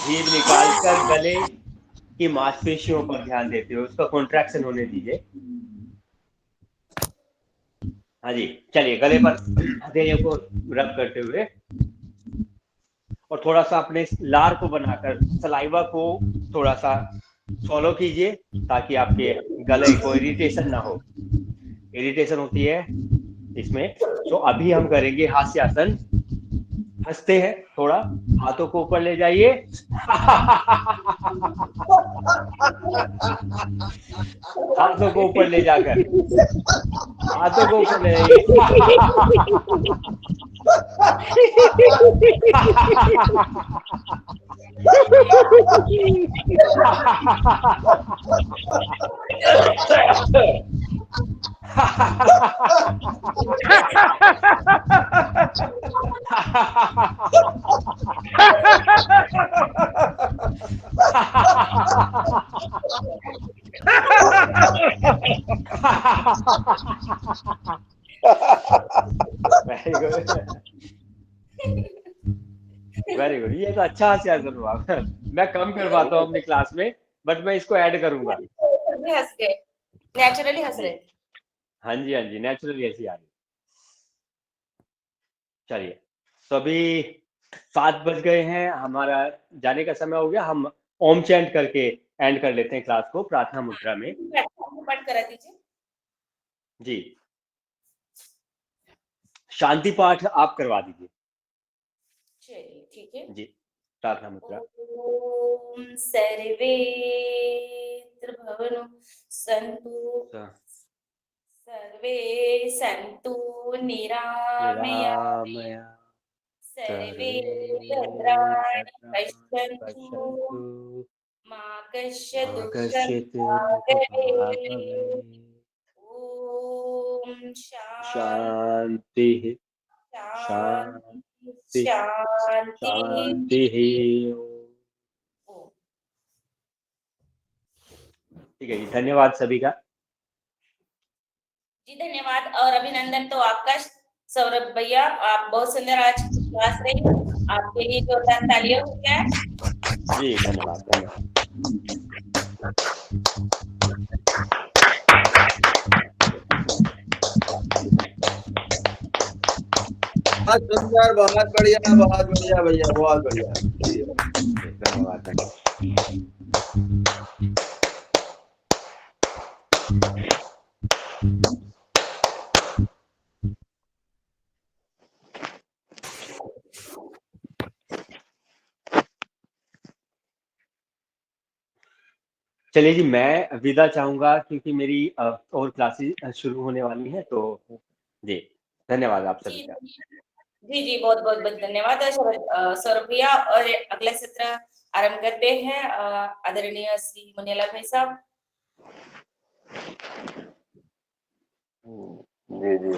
जीभ निकालकर गले की मांसपेशियों पर ध्यान देते हुए उसका कॉन्ट्रैक्शन होने दीजिए। हाँ जी, चलिए गले पर हथेलियों को रब करते हुए और थोड़ा सा अपने लार को बनाकर सलाइवा को थोड़ा सा सॉलो कीजिए ताकि आपके गले को इरिटेशन ना हो। इरिटेशन होती है इसमें। तो अभी हम करेंगे हास्यासन। हंसते हैं थोड़ा, हाथों को ऊपर ले जाइए। हाथों को ऊपर ले जाकर, हाथों को ऊपर ले जाइए। Very good, very good. ये तो अच्छा होशियार हुआ मैं कम करवाता हूँ अपनी क्लास में, बट मैं इसको ऐड करूंगा। हंस गए, नेचुरली हंस जी। रहे थे। हाँ जी, हाँ जी, नेचुरली ऐसी आ रही। चलिए, तो अभी 7 बज गए हैं, हमारा जाने का समय हो गया। हम ओम चैंट करके एंड कर लेते हैं क्लास को प्रार्थना मुद्रा में। पाठ करा दीजिए। जी, शांति पाठ आप करवा दीजिए। चलिए ठीक है। जी, प्रार्थना मुद्रा। ओम सर्वेत्र भवन्तु सन्तु सर्वे सन्तु निरामया निरामया सर्वे सर्वे भद्राणि भद्राणि पश्यन्तु पश्यन्तु मा कश्चित् मा दुःखं कश्चित् वा दुःखभाग् भवेत्। भवेत्। ॐ शान्ति शान्तिः शान्ति शान्तिः। शान्तिः। ओम। ठीक है जी, धन्यवाद सभी का। जी धन्यवाद और अभिनंदन तो आपका सौरभ भैया, आप बहुत सुंदर आज क्लास रही, आपके लिए जोरदार तालियां हो जाए। जी धन्यवाद धन्यवाद। बहुत सुंदर, बहुत बढ़िया, बहुत बढ़िया भैया, बहुत बढ़िया। धन्यवाद धन्यवाद। चलिए जी, मैं विदा चाहूंगा क्योंकि मेरी और क्लासेस शुरू होने वाली हैं, तो जी धन्यवाद आप सभी का। जी बहुत बहुत बहुत धन्यवाद सौरभ भैया। और अगला सत्र आरंभ करते हैं आदरणीय श्री मुनियालाल भाई साहब। जी जी।